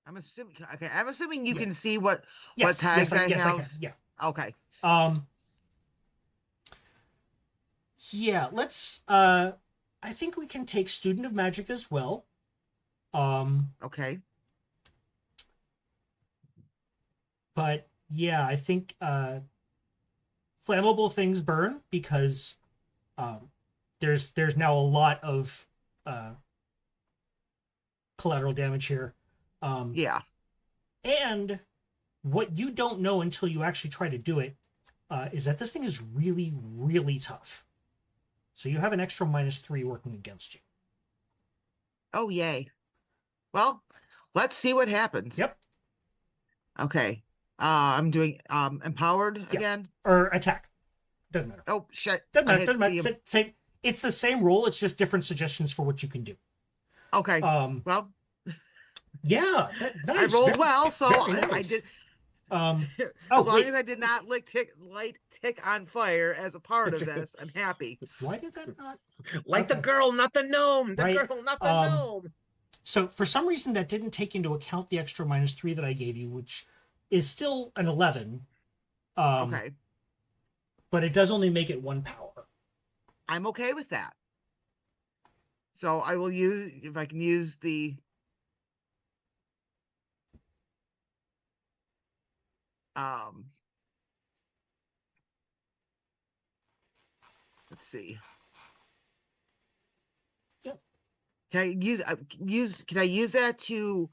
Speaker 4: I'm assuming. Okay, I'm assuming you
Speaker 3: Yeah.
Speaker 4: can see what
Speaker 3: Yes.
Speaker 4: tags I
Speaker 3: yes, I
Speaker 4: have.
Speaker 3: can. Yeah.
Speaker 4: Okay.
Speaker 3: Yeah. Let's. I think we can take Student of Magic as well.
Speaker 4: Okay.
Speaker 3: But yeah, I think flammable things burn because there's now a lot of collateral damage here.
Speaker 4: Yeah.
Speaker 3: And what you don't know until you actually try to do it is that this thing is really, really tough. So you have an extra -3 working against you.
Speaker 4: Oh yay. Well, let's see what happens.
Speaker 3: Yep.
Speaker 4: Okay. I'm doing empowered again.
Speaker 3: Or attack. Doesn't matter.
Speaker 4: Oh shit.
Speaker 3: Doesn't
Speaker 4: I
Speaker 3: matter.
Speaker 4: hit
Speaker 3: Doesn't matter.
Speaker 4: the-
Speaker 3: Same. It's the same roll. It's just different suggestions for what you can do.
Speaker 4: Okay. Well,
Speaker 3: Yeah. Nice.
Speaker 4: I rolled
Speaker 3: Very-
Speaker 4: well, so
Speaker 3: very
Speaker 4: I
Speaker 3: nice.
Speaker 4: did.
Speaker 3: Oh,
Speaker 4: As long
Speaker 3: wait.
Speaker 4: as I did not light tick on fire as a part of this, I'm happy.
Speaker 3: Why did that not?
Speaker 6: Like the
Speaker 3: Okay.
Speaker 6: girl, not the gnome. The
Speaker 3: Right.
Speaker 6: girl, not the gnome.
Speaker 3: So for some reason that didn't take into account the extra -3 that I gave you, which is still an 11.
Speaker 4: Okay.
Speaker 3: But it does only make it 1 power.
Speaker 4: I'm okay with that. So I will use, if I can use the let's see.
Speaker 3: Yep.
Speaker 4: Can I can I use that to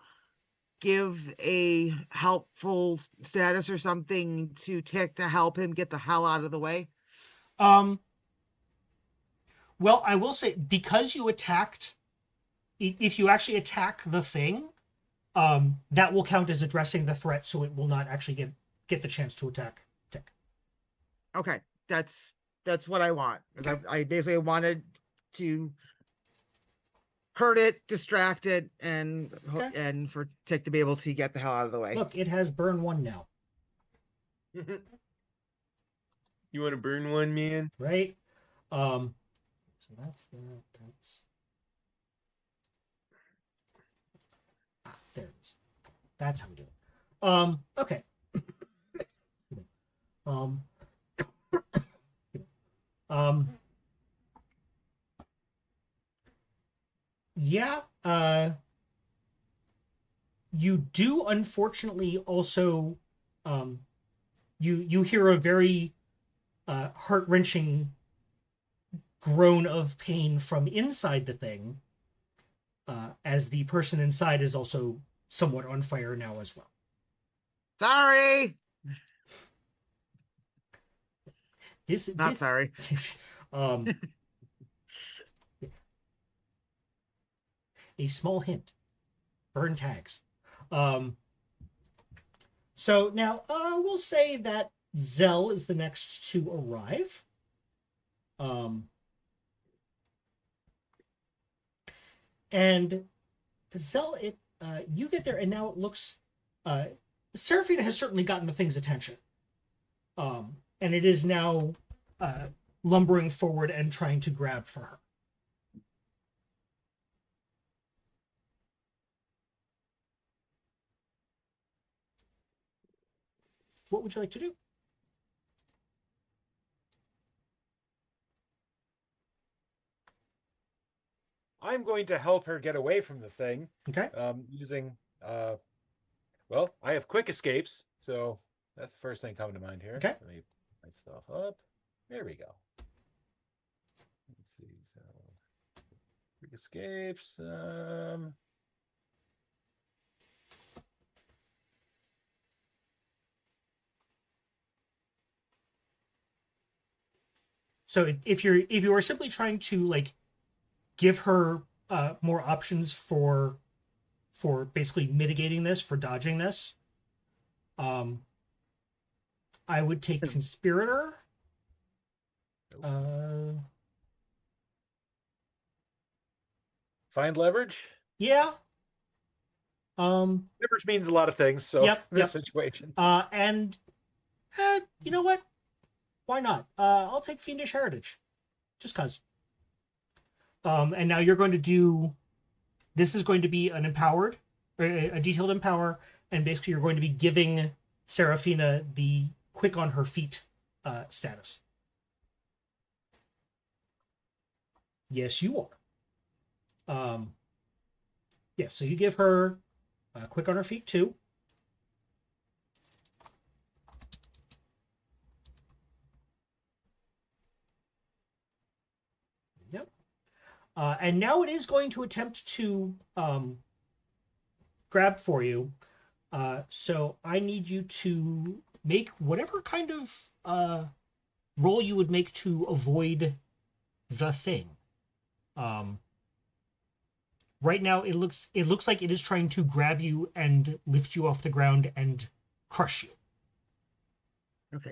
Speaker 4: give a helpful status or something to Tick to help him get the hell out of the way?
Speaker 3: Well, I will say, because you attacked, if you actually attack the thing, that will count as addressing the threat, so it will not actually get the chance to attack Tick.
Speaker 4: Okay, that's what I want.
Speaker 3: Okay.
Speaker 4: I basically wanted to hurt it, distract it, and
Speaker 3: Okay.
Speaker 4: and for Tick to be able to get the hell out of the way.
Speaker 3: Look, it has burn 1 now,
Speaker 6: You want to burn one, man?
Speaker 3: right? So that's that. There it is. That's how we do it. Okay. Yeah, you do unfortunately also you hear a very heart-wrenching groan of pain from inside the thing, as the person inside is also somewhat on fire now as well.
Speaker 4: Sorry.
Speaker 3: This
Speaker 4: Sorry.
Speaker 3: A small hint: burn tags. So now we'll say that Zell is the next to arrive. And Zell, you get there, and now it looks. Seraphina has certainly gotten the thing's attention, and it is now lumbering forward and trying to grab for her. What would you like to do?
Speaker 5: I'm going to help her get away from the thing.
Speaker 3: Okay.
Speaker 5: Using well, I have quick escapes, so that's the first thing coming to mind here.
Speaker 3: Okay.
Speaker 5: Let me put my stuff up. There we go. Let's see. So quick escapes.
Speaker 3: So if you are simply trying to like give her more options for basically mitigating this, for dodging this. I would take Conspirator.
Speaker 5: Find leverage.
Speaker 3: Yeah.
Speaker 5: Leverage means a lot of things. So
Speaker 3: Yep,
Speaker 5: in this
Speaker 3: yep.
Speaker 5: situation,
Speaker 3: And you know what? Why not? I'll take Fiendish Heritage, just cause. And now you're going to do. This is going to be an empowered, or a detailed empower, and basically you're going to be giving Seraphina the quick on her feet status. Yes, you are. Yeah, so you give her quick on her feet too. Yep. And now it is going to attempt to grab for you. So I need you to make whatever kind of roll you would make to avoid the thing. Right now, it looks like it is trying to grab you and lift you off the ground and crush you.
Speaker 4: Okay.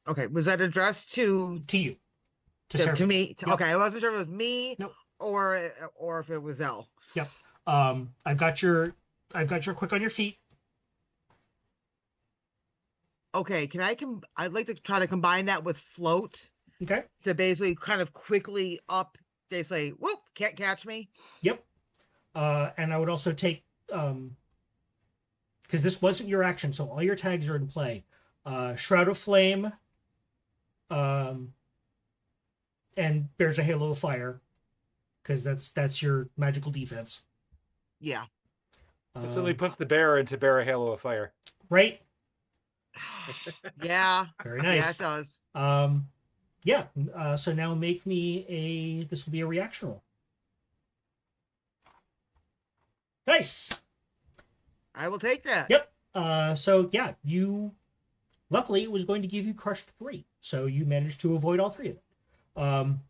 Speaker 4: Okay. Was that addressed to
Speaker 3: To you.
Speaker 4: to
Speaker 3: Seraphina.
Speaker 4: me?
Speaker 3: Yep.
Speaker 4: Okay, I wasn't sure if it was me
Speaker 3: Nope.
Speaker 4: or if it was Elle.
Speaker 3: Yep. I've got your quick on your feet.
Speaker 4: Okay, I'd like to try to combine that with float.
Speaker 3: Okay.
Speaker 4: So basically kind of quickly up, they say, whoop, can't catch me.
Speaker 3: Yep. And I would also take because this wasn't your action, so all your tags are in play. Shroud of Flame, and Bears a Halo of Fire, because that's your magical defense.
Speaker 4: Yeah.
Speaker 5: it certainly puts the bear into bear a halo of fire.
Speaker 3: Right.
Speaker 4: Yeah.
Speaker 3: Very nice.
Speaker 4: Yeah, it does.
Speaker 3: Yeah. So now make me this will be a reaction roll. Nice.
Speaker 4: I will take that.
Speaker 3: Yep. So yeah, luckily it was going to give you crushed 3, so you managed to avoid all 3 of it.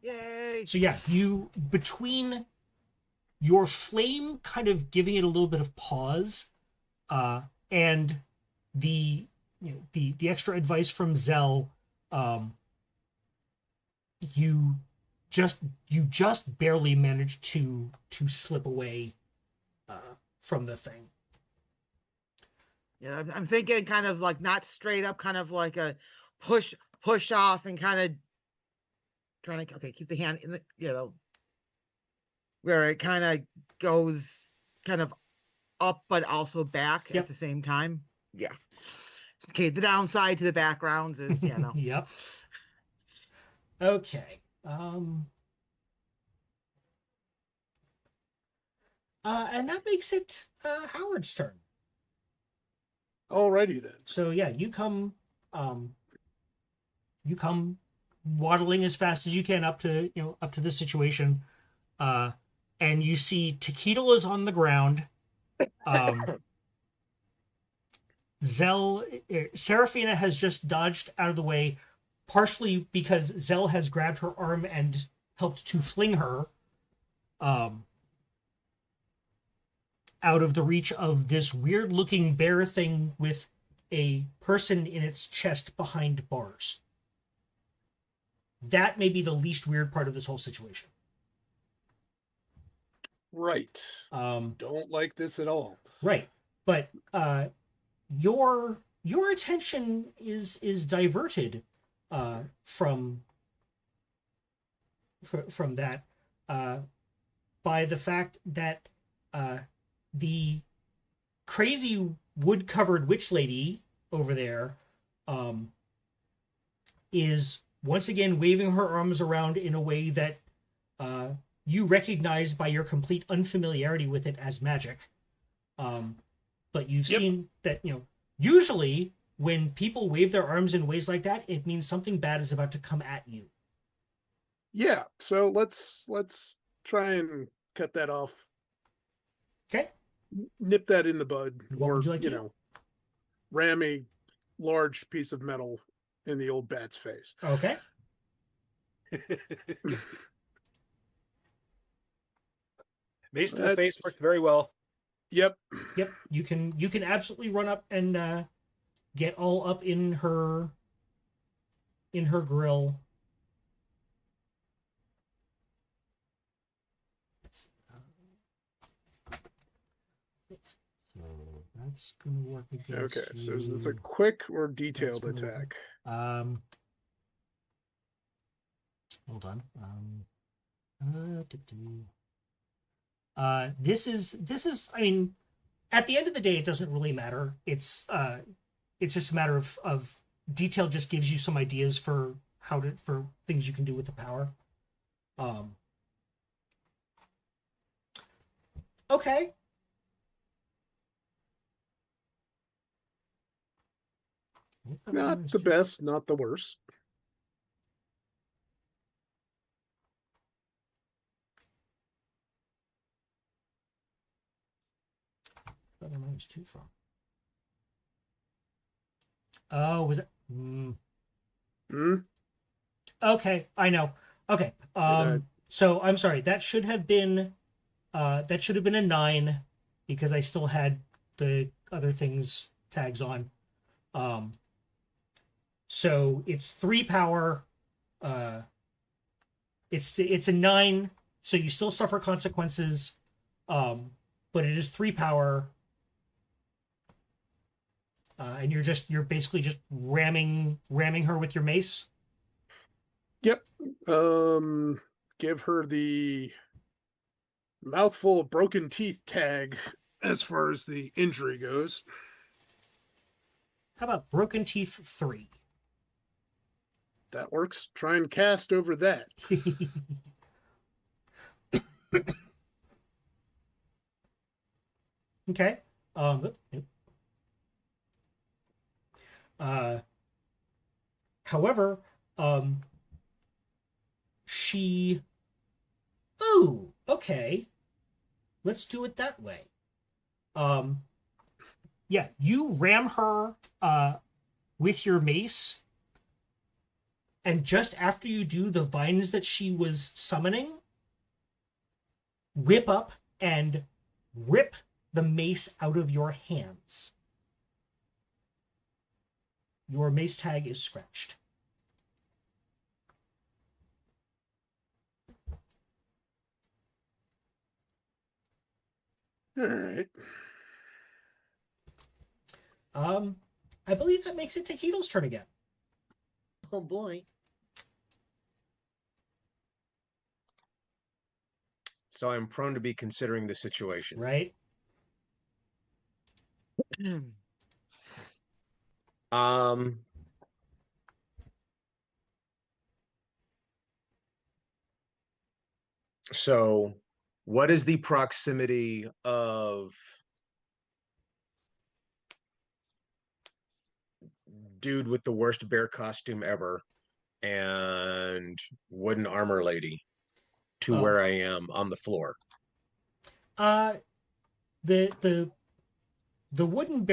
Speaker 4: Yay.
Speaker 3: So yeah, you, between your flame kind of giving it a little bit of pause, and the extra advice from Zell, you just barely managed to slip away from the thing.
Speaker 4: Yeah, I'm thinking kind of like not straight up, kind of like a push off and kind of trying to, keep the hand in the, where it kind of goes kind of up, but also back
Speaker 3: Yep.
Speaker 4: at the same time. Yeah. Okay. The downside to the backgrounds is,
Speaker 3: Yep. Okay. And that makes it Howard's turn.
Speaker 2: Alrighty then.
Speaker 3: So yeah, you come waddling as fast as you can up to this situation, and you see Taquito is on the ground. Seraphina has just dodged out of the way, partially because Zell has grabbed her arm and helped to fling her out of the reach of this weird-looking bear thing with a person in its chest behind bars. That may be the least weird part of this whole situation.
Speaker 2: Right. Don't like this at all.
Speaker 3: Right. But your attention is diverted from that by the fact that the crazy wood-covered witch lady over there is once again waving her arms around in a way that you recognize by your complete unfamiliarity with it as magic. But you've seen that, usually when people wave their arms in ways like that, it means something bad is about to come at you.
Speaker 2: Yeah, so let's try and cut that off.
Speaker 3: Okay.
Speaker 2: Nip that in the bud,
Speaker 3: What
Speaker 2: or
Speaker 3: would you like to do?
Speaker 2: ram a large piece of metal in the old bat's face.
Speaker 3: Okay.
Speaker 5: Mace to the face
Speaker 2: That's-
Speaker 5: works very well.
Speaker 2: Yep.
Speaker 3: Yep. You can absolutely run up and get all up in her grill. So that's gonna work against
Speaker 2: Okay, so is this
Speaker 3: you.
Speaker 2: a quick or detailed
Speaker 3: That's gonna work.
Speaker 2: attack?
Speaker 3: Hold on. This is. I mean, at the end of the day, it doesn't really matter. It's just a matter of detail. Just gives you some ideas for for things you can do with the power. Okay.
Speaker 2: Not the best, not the worst.
Speaker 3: Where did I minus 2 from? Oh, was it? Okay, I know. Okay. So I'm sorry. That should have been a 9 because I still had the other things tags on. So it's 3 power. It's a 9, so you still suffer consequences. But it is 3 power. And you're basically just ramming her with your mace.
Speaker 2: Yep. Give her the mouthful of broken teeth tag as far as the injury goes.
Speaker 3: How about broken teeth 3?
Speaker 2: That works. Try and cast over that.
Speaker 3: Okay. However, she. Oh, okay. Let's do it that way. Yeah, you ram her with your mace, and just after you do, the vines that she was summoning whip up and rip the mace out of your hands. Your mace tag is scratched.
Speaker 2: All right.
Speaker 3: I believe that makes it Taquito's turn again.
Speaker 6: Oh boy. So I'm prone to be considering the situation.
Speaker 3: Right?
Speaker 6: So what is the proximity of dude with the worst bear costume ever and wooden armor lady to where I am on the floor?
Speaker 3: The wooden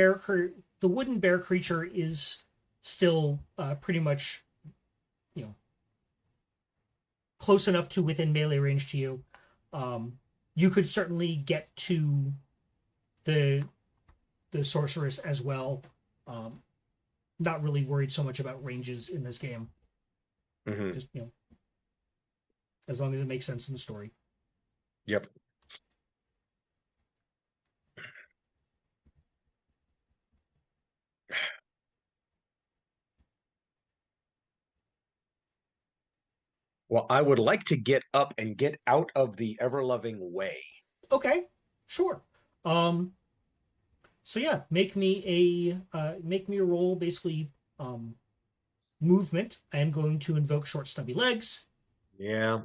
Speaker 3: bear creature is still pretty much, close enough to within melee range to you. You could certainly get to the sorceress as well. Not really worried so much about ranges in this game.
Speaker 6: Mm-hmm.
Speaker 3: Just as long as it makes sense in the story.
Speaker 6: Yep. Well, I would like to get up and get out of the ever-loving way.
Speaker 3: Okay, sure. So yeah, make me a roll, basically movement. I am going to invoke short stubby legs.
Speaker 6: Yeah.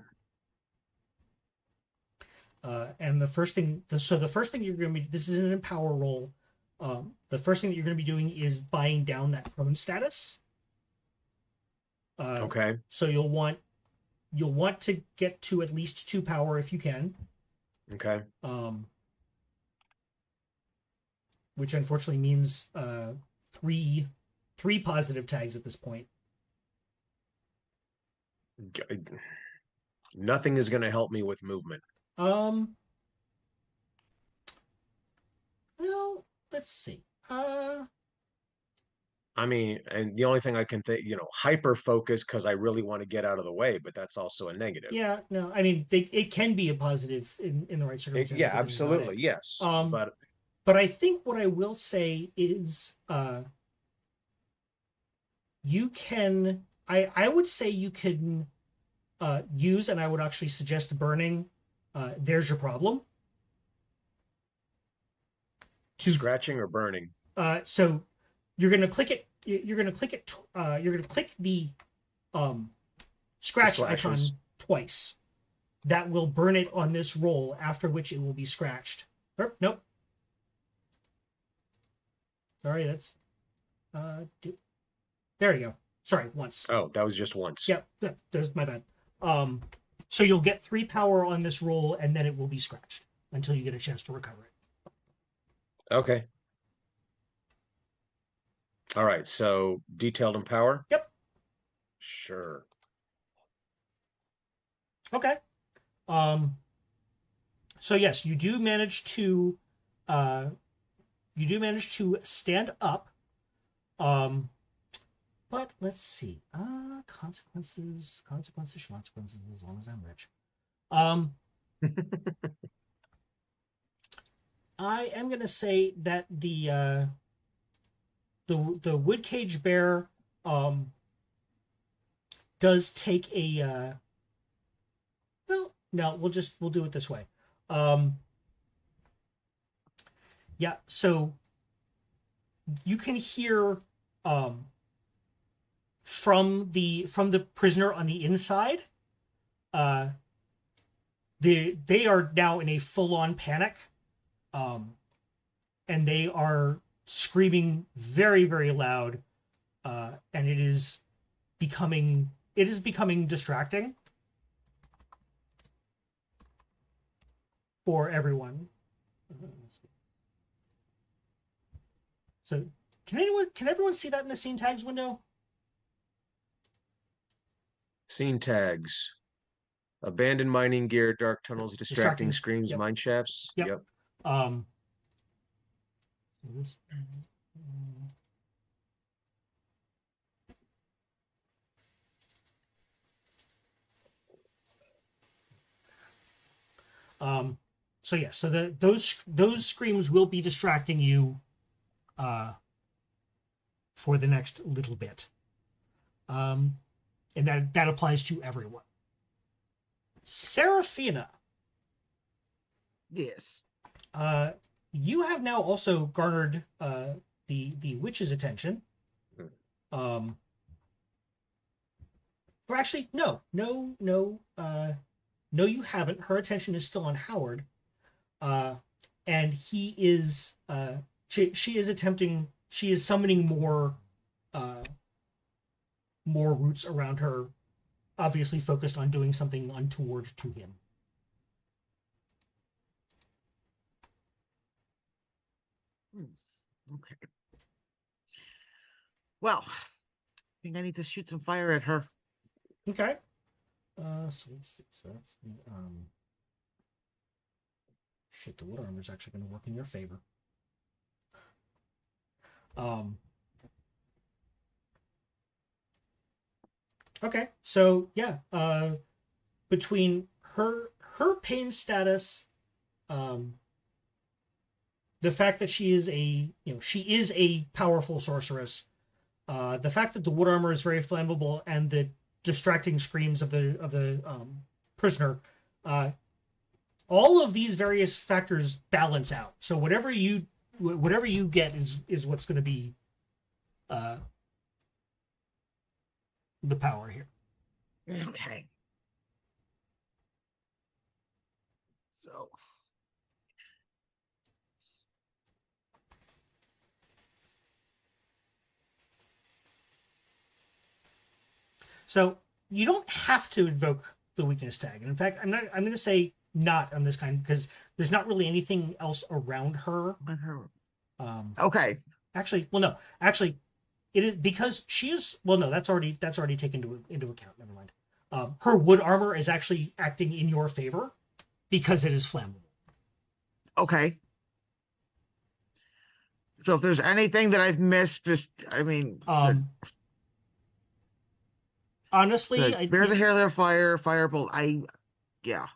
Speaker 3: And the first thing you're going to be, this is an empower roll. The first thing that you're going to be doing is buying down that prone status.
Speaker 6: Okay.
Speaker 3: So you'll want to get to at least 2 power if you can.
Speaker 6: Okay.
Speaker 3: Which unfortunately means 3 positive tags at this point.
Speaker 6: Nothing is going to help me with movement.
Speaker 3: Well, let's see.
Speaker 6: I mean, and the only thing I can think, hyper focus because I really want to get out of the way, but that's also a negative.
Speaker 3: Yeah, no, I mean, it can be a positive in the right circumstances.
Speaker 6: Yeah,
Speaker 3: but this is not it.
Speaker 6: absolutely, yes.
Speaker 3: But I think what I will say is, you can. I would say you can use, and I would actually suggest burning. There's your problem.
Speaker 6: Scratching or burning.
Speaker 3: So you're going to click it. You're going to click it. You're going to click the scratch icon twice. That will burn it on this roll, after which it will be scratched. Nope. Sorry, that's there you go. Sorry, once.
Speaker 6: Oh, that was just once.
Speaker 3: Yep, there's my bad. So you'll get 3 power on this roll, and then it will be scratched until you get a chance to recover it.
Speaker 6: Okay. All right, so detailed and power?
Speaker 3: Yep.
Speaker 6: Sure.
Speaker 3: Okay. So yes, you do manage to stand up. But let's see. Consequences, as long as I'm rich. I am gonna say that the wood cage bear does take a well, no, we'll do it this way. Yeah, so you can hear from the prisoner on the inside, they are now in a full-on panic, and they are screaming very, very loud, and it is becoming distracting for everyone. So can everyone see that in the scene tags window?
Speaker 6: Scene tags. Abandoned mining gear, dark tunnels, distracting screams,
Speaker 3: yep.
Speaker 6: mine shafts.
Speaker 3: Yep. So yeah, so those screams will be distracting you for the next little bit. And that applies to everyone. Seraphina.
Speaker 4: Yes.
Speaker 3: You have now also garnered the witch's attention. Or actually, no, you haven't. Her attention is still on Howard, and he is. She is summoning more roots around her, obviously focused on doing something untoward to him.
Speaker 4: Okay. Well, I think I need to shoot some fire at her.
Speaker 3: Okay. So let's see. So that's the shit. The wood armor is actually going to work in your favor. Okay. So yeah. Between her pain status, the fact that she is a powerful sorceress, the fact that the wood armor is very flammable, and the distracting screams of the prisoner, all of these various factors balance out. So whatever you get is what's going to be the power here.
Speaker 4: Okay. So.
Speaker 3: So you don't have to invoke the weakness tag. And in fact, I'm going to say not on this kind, because there's not really anything else around her.
Speaker 4: Okay.
Speaker 3: Actually, it is because she is. Well, no, that's already taken into account. Never mind. Her wood armor is actually acting in your favor because it is flammable.
Speaker 4: Okay. So if there's anything that I've missed, just, I mean,
Speaker 3: Honestly,
Speaker 4: there's a hair there, firebolt. Yeah.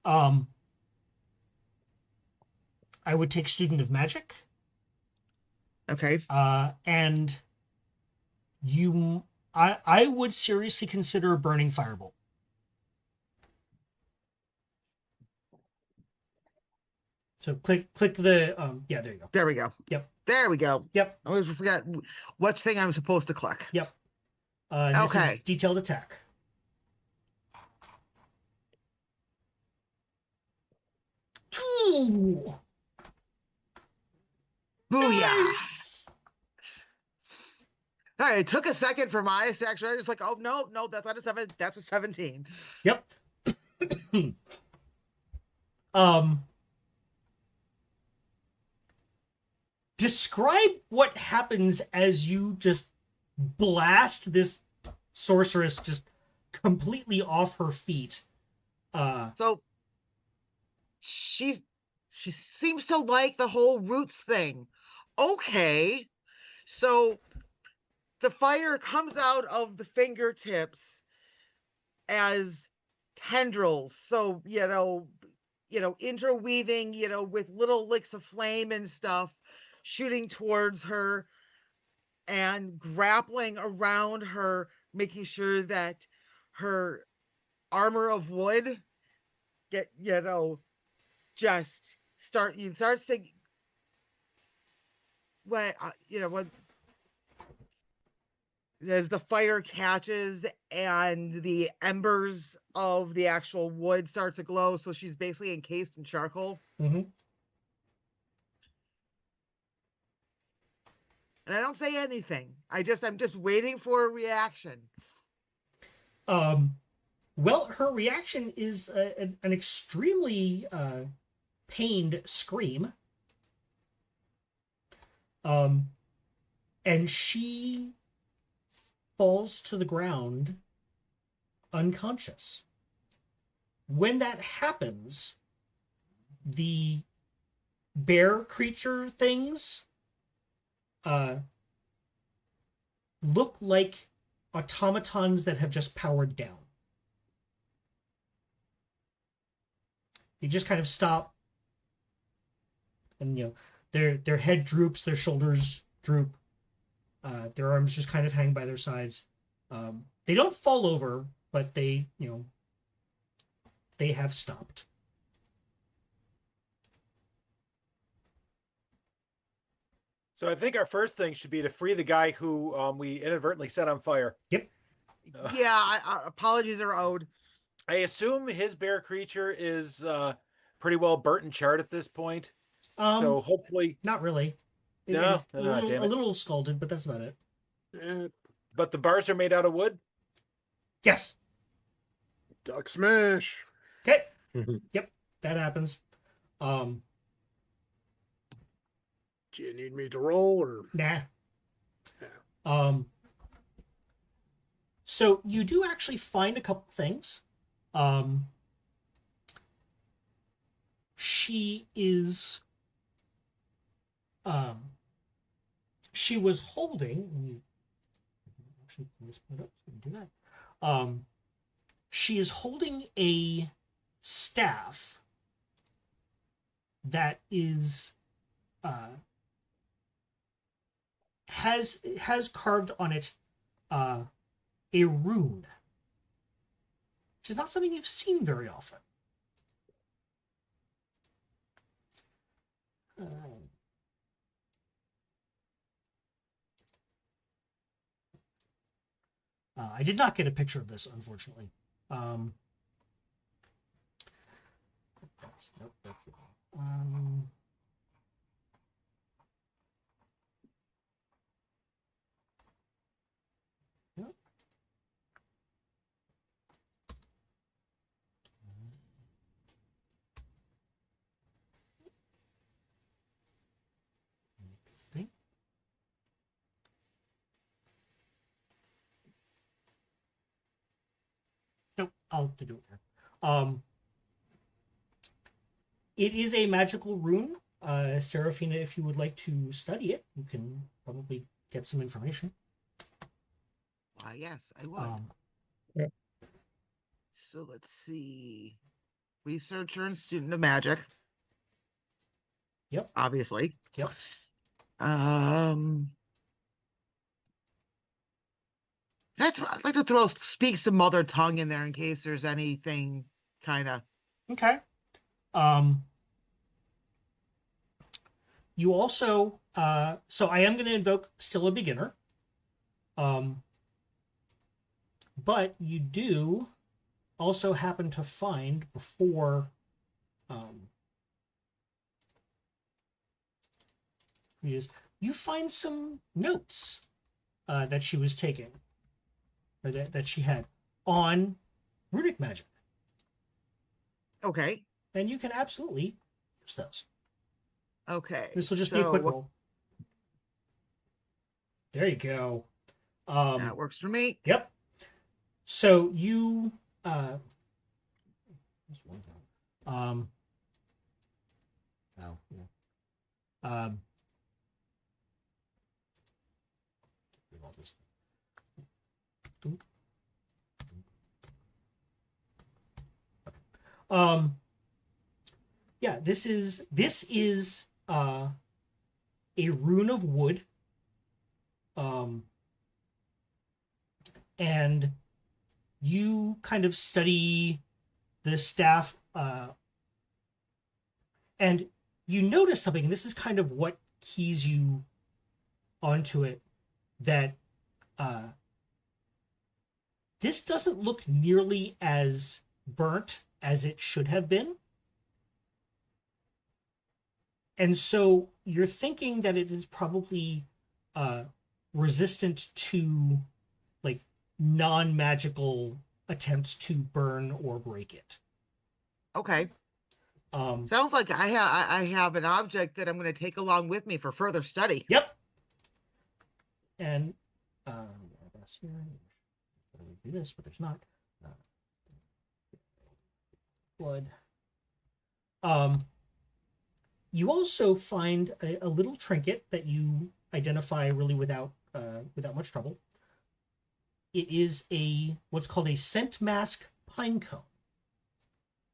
Speaker 3: I would take Student of Magic.
Speaker 4: Okay.
Speaker 3: And I would seriously consider burning Firebolt. So click the yeah, there you go.
Speaker 4: There we go.
Speaker 3: Yep.
Speaker 4: There we go.
Speaker 3: Yep.
Speaker 4: I always forget what thing I'm supposed to click.
Speaker 3: Yep. This is detailed attack. Ooh.
Speaker 4: Booyah.
Speaker 3: Nice.
Speaker 4: All right, it took a second for my actually. I was just like, oh no, that's not a 7. That's a 17.
Speaker 3: Yep. Describe what happens as you just blast this sorceress just completely off her feet.
Speaker 4: So she seems to like the whole roots thing. Okay. So the fire comes out of the fingertips as tendrils. So, interweaving, with little licks of flame and stuff shooting towards her and grappling around her, making sure that her armor of wood just starts to when as the fire catches and the embers of the actual wood start to glow, so she's basically encased in charcoal.
Speaker 3: Mm-hmm.
Speaker 4: And I don't say anything. I'm just waiting for a reaction.
Speaker 3: Well, her reaction is an extremely pained scream. And she falls to the ground unconscious. When that happens, the bear creature things look like automatons that have just powered down. They just kind of stop, and their head droops, their shoulders droop, their arms just kind of hang by their sides. They don't fall over, but they have stopped.
Speaker 5: So I think our first thing should be to free the guy who we inadvertently set on fire.
Speaker 3: Yep.
Speaker 4: Yeah, apologies are owed.
Speaker 5: I assume his bear creature is pretty well burnt and charred at this point. So hopefully,
Speaker 3: not really.
Speaker 5: No,
Speaker 3: a
Speaker 5: damn it.
Speaker 3: little scalded, but that's about it.
Speaker 5: But the bars are made out of wood?
Speaker 3: Yes.
Speaker 2: Duck smash.
Speaker 3: Okay. Yep, that happens.
Speaker 2: Do you need me to roll or?
Speaker 3: Nah.
Speaker 2: Yeah.
Speaker 3: So you do actually find a couple things. She is. She was holding. Actually, pull this part up so we can do that. She is holding a staff that is has carved on it a rune, which is not something you've seen very often. I did not get a picture of this, unfortunately. That's it. Yep. Thing. I'll have to do it now. It is a magical rune. Seraphina, if you would like to study it, you can probably get some information.
Speaker 4: Why, yes, I would.
Speaker 2: Yeah.
Speaker 4: So let's see. Researcher and student of magic.
Speaker 3: Yep.
Speaker 4: Obviously.
Speaker 3: Yep.
Speaker 4: I'd like to throw speak some mother tongue in there in case there's anything kind of.
Speaker 3: Okay. You also, so I am going to invoke still a beginner. But you do also happen to find before, you find some notes that she was taking, or that she had on runic magic.
Speaker 4: Okay.
Speaker 3: And you can absolutely use those.
Speaker 4: Okay.
Speaker 3: This will just be a quick roll. There you go.
Speaker 4: That works for me.
Speaker 3: Yep. So you yeah, this is a rune of wood. And you kind of study the staff, and you notice something, and this is kind of what keys you onto it, that this doesn't look nearly as burnt as it should have been. And so you're thinking that it is probably resistant to like non-magical attempts to burn or break it.
Speaker 4: Okay. Sounds like I have an object that I'm going to take along with me for further study.
Speaker 3: Yep. And here, do this, but there's not blood. You also find a little trinket that you identify really without much trouble. It is what's called a scent mask pine cone,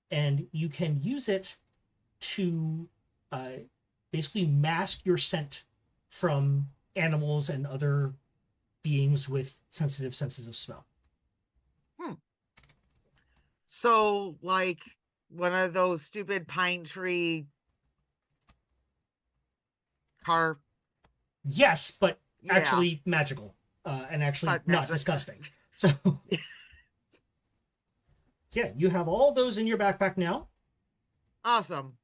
Speaker 3: and you can use it to basically mask your scent from animals and other beings with sensitive senses of smell.
Speaker 4: So, like one of those stupid pine tree car.
Speaker 3: Yes, but
Speaker 4: Yeah.
Speaker 3: actually magical, and actually
Speaker 4: Not
Speaker 3: not
Speaker 4: magic.
Speaker 3: disgusting. So, yeah, you have all those in your backpack now.
Speaker 4: Awesome.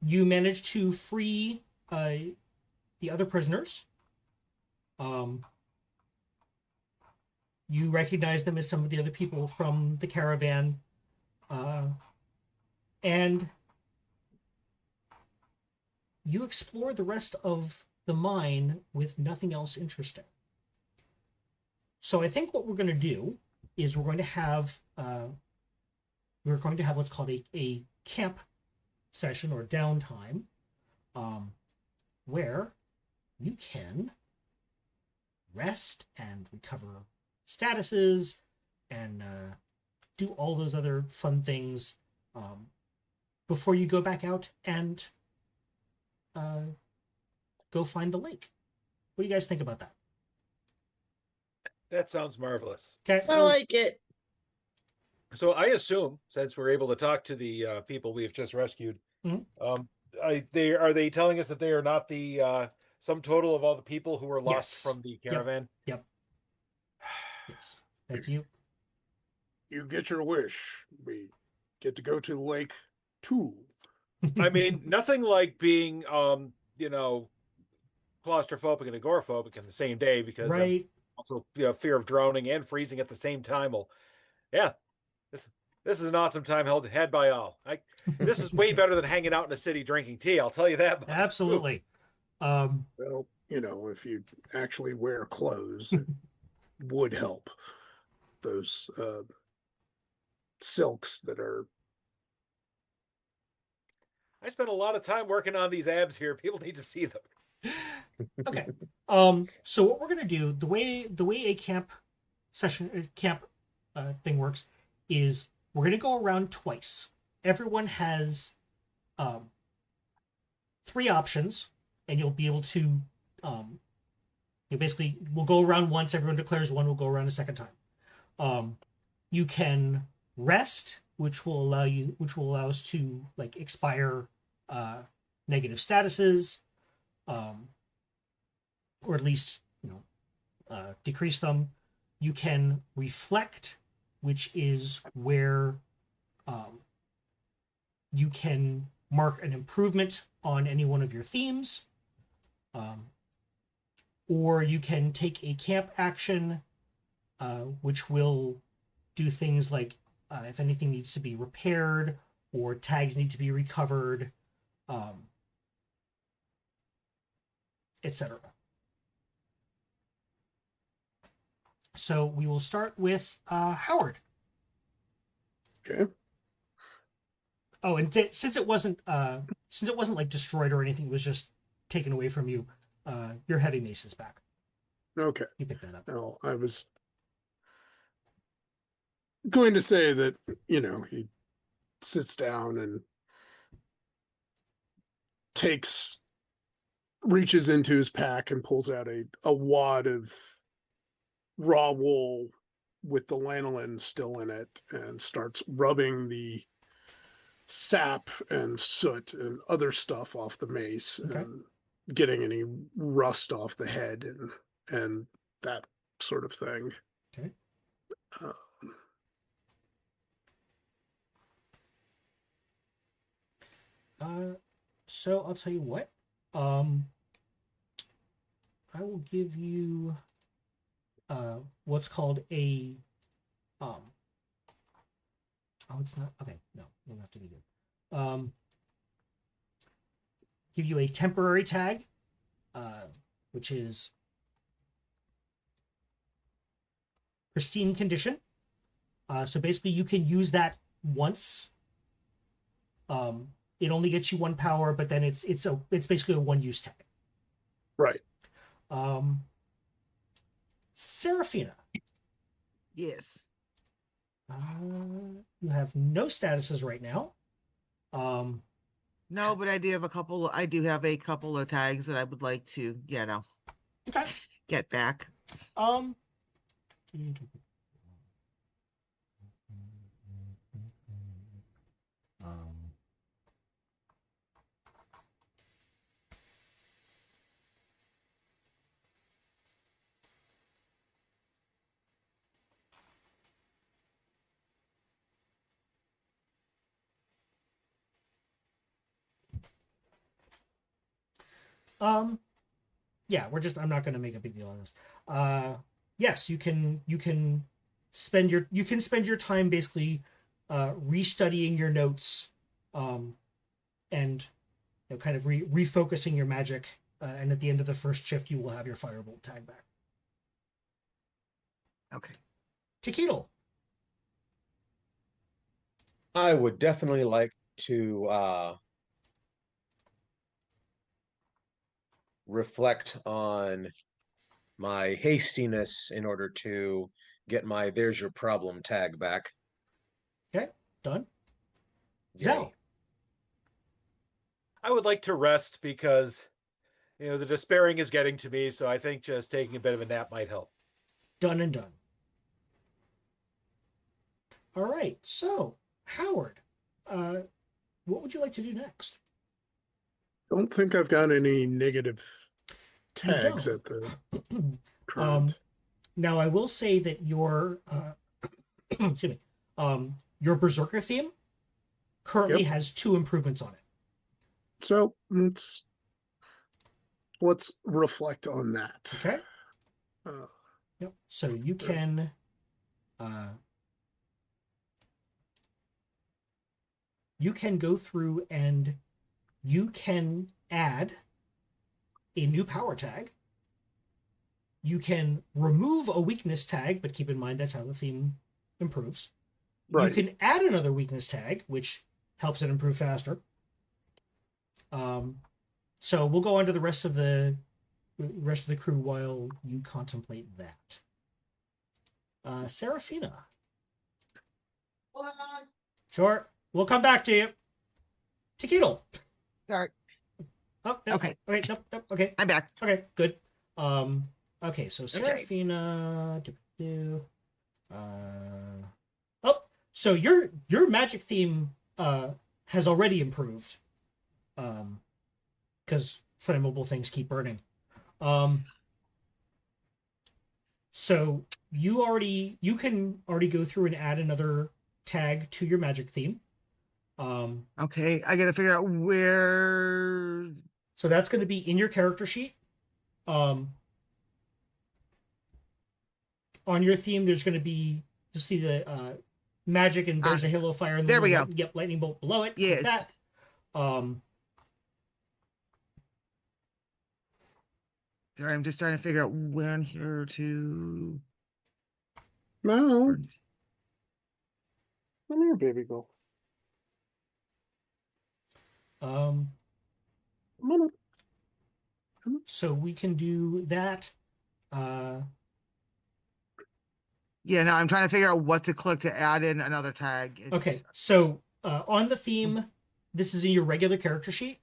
Speaker 3: You managed to free the other prisoners. You recognize them as some of the other people from the caravan. And you explore the rest of the mine with nothing else interesting. So I think what we're going to do is we're going to have what's called a camp session or downtime, where you can rest and recover statuses and do all those other fun things before you go back out and go find the lake. What do you guys think about that?
Speaker 5: That sounds marvelous.
Speaker 3: Okay.
Speaker 6: I like it.
Speaker 5: So I assume, since we're able to talk to the people we've just rescued,
Speaker 3: Mhm.
Speaker 5: are they telling us that they are not the sum total of all the people who were lost
Speaker 3: Yes.
Speaker 5: from the caravan?
Speaker 3: Yep. Yes. Thank you.
Speaker 2: You get your wish. We get to go to the lake too.
Speaker 5: I mean, nothing like being, claustrophobic and agoraphobic in the same day, because
Speaker 3: right.
Speaker 5: also fear of drowning and freezing at the same time. Well, yeah, this is an awesome time had by all. This is way better than hanging out in a city drinking tea. I'll tell you that much.
Speaker 3: Absolutely.
Speaker 2: Well, if you actually wear clothes, it would help. Those silks that are.
Speaker 5: I spent a lot of time working on these abs here. People need to see them.
Speaker 3: Okay. So what we're gonna do, the way a camp thing works, is we're gonna go around twice. Everyone has 3 options, and you'll be able to we'll go around once. Everyone declares one. We'll go around a second time. You can rest, which will allow us to like expire negative statuses, or at least decrease them. You can reflect, which is where you can mark an improvement on any one of your themes, or you can take a camp action, which will do things like if anything needs to be repaired or tags need to be recovered, etc. So we will start with Howard.
Speaker 2: Okay.
Speaker 3: Oh, and since it wasn't like destroyed or anything, it was just taken away from you. Your heavy mace is back.
Speaker 2: Okay.
Speaker 3: You picked that up.
Speaker 2: Now, I was going to say that, he sits down and reaches into his pack and pulls out a wad of raw wool with the lanolin still in it and starts rubbing the sap and soot and other stuff off the mace,
Speaker 3: Okay.
Speaker 2: and getting any rust off the head and that sort of thing.
Speaker 3: Okay. So I'll tell you what. I will give you what's called a oh, it's not okay. No, we don't have to do it. Give you a temporary tag, which is pristine condition. So basically, you can use that once. It only gets you 1 power, but then it's basically a 1-use tag.
Speaker 2: Right.
Speaker 3: Seraphina.
Speaker 4: Yes.
Speaker 3: You have no statuses right now.
Speaker 4: No, but I do have a couple of tags that I would like to,
Speaker 3: Okay.
Speaker 4: get back.
Speaker 3: Yeah, I'm not going to make a big deal on this. Yes, you can spend your time basically restudying your notes, and kind of refocusing your magic, and at the end of the first shift you will have your firebolt tag back.
Speaker 4: Okay.
Speaker 3: Tequila.
Speaker 6: I would definitely like to reflect on my hastiness in order to get my "there's your problem" tag back.
Speaker 3: Okay, done.
Speaker 6: Yay.
Speaker 3: Zell.
Speaker 5: I would like to rest because, the despairing is getting to me. So I think just taking a bit of a nap might help.
Speaker 3: Done and done. All right, so Howard, what would you like to do next?
Speaker 2: Don't think I've got any negative
Speaker 3: You
Speaker 2: tags
Speaker 3: don't.
Speaker 2: at the current.
Speaker 3: Now I will say that your excuse me, your Berserker theme currently
Speaker 2: Yep.
Speaker 3: has 2 improvements on it.
Speaker 2: So let's reflect on that.
Speaker 3: Okay.
Speaker 2: Uh,
Speaker 3: Yep. So you can go through and you can add a new power tag You can remove a weakness tag, but keep in mind that's how the theme improves.
Speaker 2: Right.
Speaker 3: You can add another weakness tag, which helps it improve faster. So we'll go on to the rest of the crew while you contemplate that. Serafina. Sure. We'll come back to you. Tequila.
Speaker 4: Sorry,
Speaker 3: Oh, no.
Speaker 4: Okay.
Speaker 3: Okay. Nope. Nope. Okay.
Speaker 4: I'm back.
Speaker 3: Okay. Good. Okay. So
Speaker 4: Okay.
Speaker 3: Serafina. Oh, so your magic theme has already improved. Because flammable things keep burning. So you can already go through and add another tag to your magic theme.
Speaker 4: Okay, I gotta figure out where.
Speaker 3: So that's going to be in your character sheet. On your theme, there's going to be, you'll see the magic and there's a halo of fire. And
Speaker 4: There we go.
Speaker 3: Yep, lightning bolt below it.
Speaker 4: Yes.
Speaker 3: Like that.
Speaker 4: Sorry, I'm just trying to figure out where in here to.
Speaker 2: No. Come here, baby girl. Come on up.
Speaker 3: So we can do that.
Speaker 4: Yeah, no, I'm trying to figure out what to click to add in another tag.
Speaker 3: Okay, so on the theme, this is in your regular character sheet.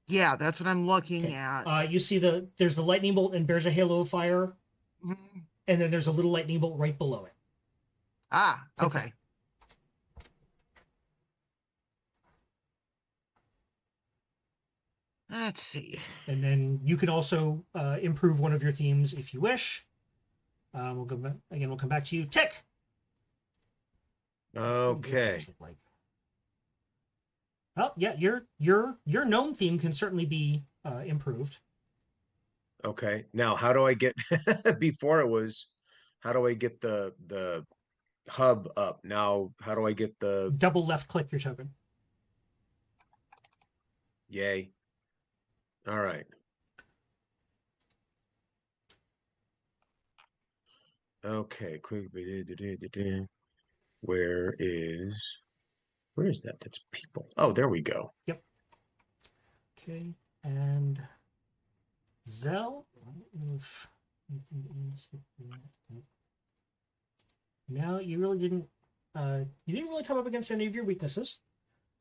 Speaker 4: Yeah, that's what I'm looking
Speaker 3: Okay.
Speaker 4: at.
Speaker 3: You see there's the lightning bolt and bears a halo of fire,
Speaker 4: Mhm.
Speaker 3: and then there's a little lightning bolt right below it.
Speaker 4: Ah,
Speaker 3: Okay.
Speaker 4: okay. Let's see.
Speaker 3: And then you can also improve one of your themes if you wish. We'll go back, again. We'll come back to you. Tick.
Speaker 6: Okay.
Speaker 3: Well, yeah, your gnome theme can certainly be improved.
Speaker 6: Okay. Now, how do I get before it was? How do I get the hub up? Now, how do I get the
Speaker 3: Double left click your token.
Speaker 6: yay? All right. Okay. Quick. Where is that? That's people. Oh, there we go.
Speaker 3: Okay, and Zell. Now you really didn't. You didn't really come up against any of your weaknesses,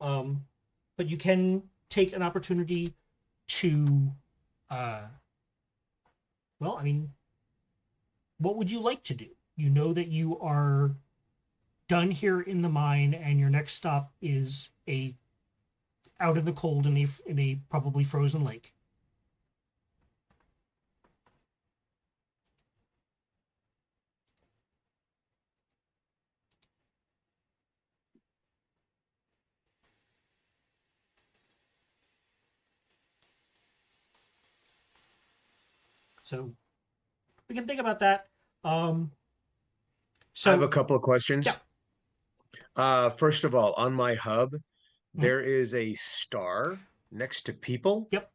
Speaker 3: but you can take an opportunity to. Well, I mean, what would you like to do? You know that you are done here in the mine, and your next stop is out in the cold in a probably frozen lake. So we can think about that. So
Speaker 6: I have a couple of questions.
Speaker 3: Yeah.
Speaker 6: First of all, on my hub, there is a star next to people.
Speaker 3: Yep.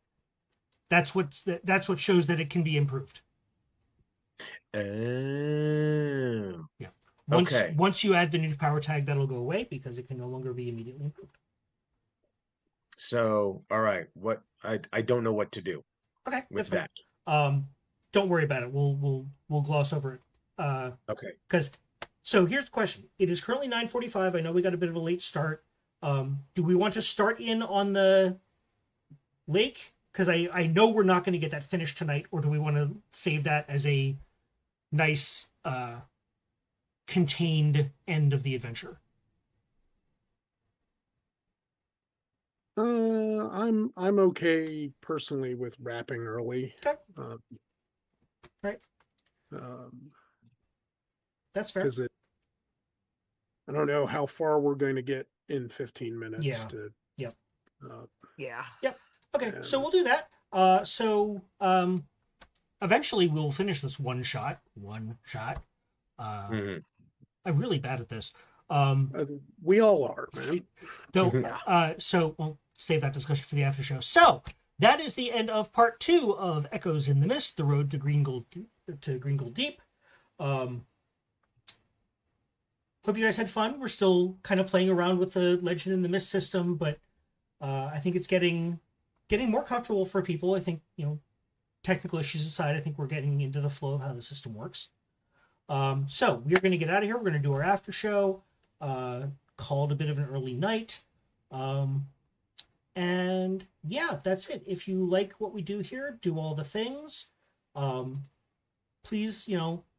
Speaker 3: That's what shows that it can be improved.
Speaker 6: Oh.
Speaker 3: Yeah.
Speaker 6: Okay.
Speaker 3: Once you add the new power tag, that'll go away because it can no longer be immediately improved.
Speaker 6: So, all right. What I don't know what to do
Speaker 3: Okay.
Speaker 6: with
Speaker 3: that's
Speaker 6: that.
Speaker 3: fine. Don't worry about it. We'll gloss over it.
Speaker 6: Okay.
Speaker 3: So here's the question. It is currently 9:45. I know we got a bit of a late start. Do we want to start in on the lake? Because I know we're not going to get that finished tonight, or do we want to save that as a nice contained end of the adventure?
Speaker 2: I'm okay personally with wrapping early.
Speaker 3: Okay. Right. That's fair.
Speaker 2: Because I don't know how far we're going to get in 15 minutes.
Speaker 3: Yeah.
Speaker 4: Yeah.
Speaker 3: Okay, so we'll do that. Eventually we'll finish this one shot.
Speaker 6: Mhm.
Speaker 3: I'm really bad at this.
Speaker 2: We all are, man.
Speaker 3: So we'll save that discussion for the after show. So that is the end of part 2 of Echoes in the Mist, the road to Greengold to Greengold Deep. Hope you guys had fun. We're still kind of playing around with the Legend in the Mist system, but I think it's getting more comfortable for people. I think, technical issues aside, I think we're getting into the flow of how the system works. So we're going to get out of here. We're going to do our after show, called a bit of an early night. And yeah, that's it. If you like what we do here, do all the things. Please,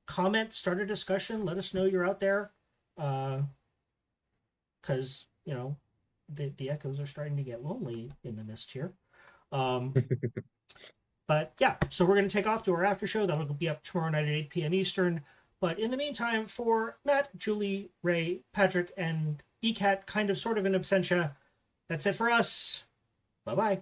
Speaker 3: comment, start a discussion, let us know you're out there. Because, the echoes are starting to get lonely in the mist here. But yeah, so we're going to take off to our after show. That'll be up tomorrow night at 8 p.m. Eastern. But in the meantime, for Matt, Julie, Ray, Patrick, and ECAT, kind of sort of in absentia, that's it for us. Bye-bye.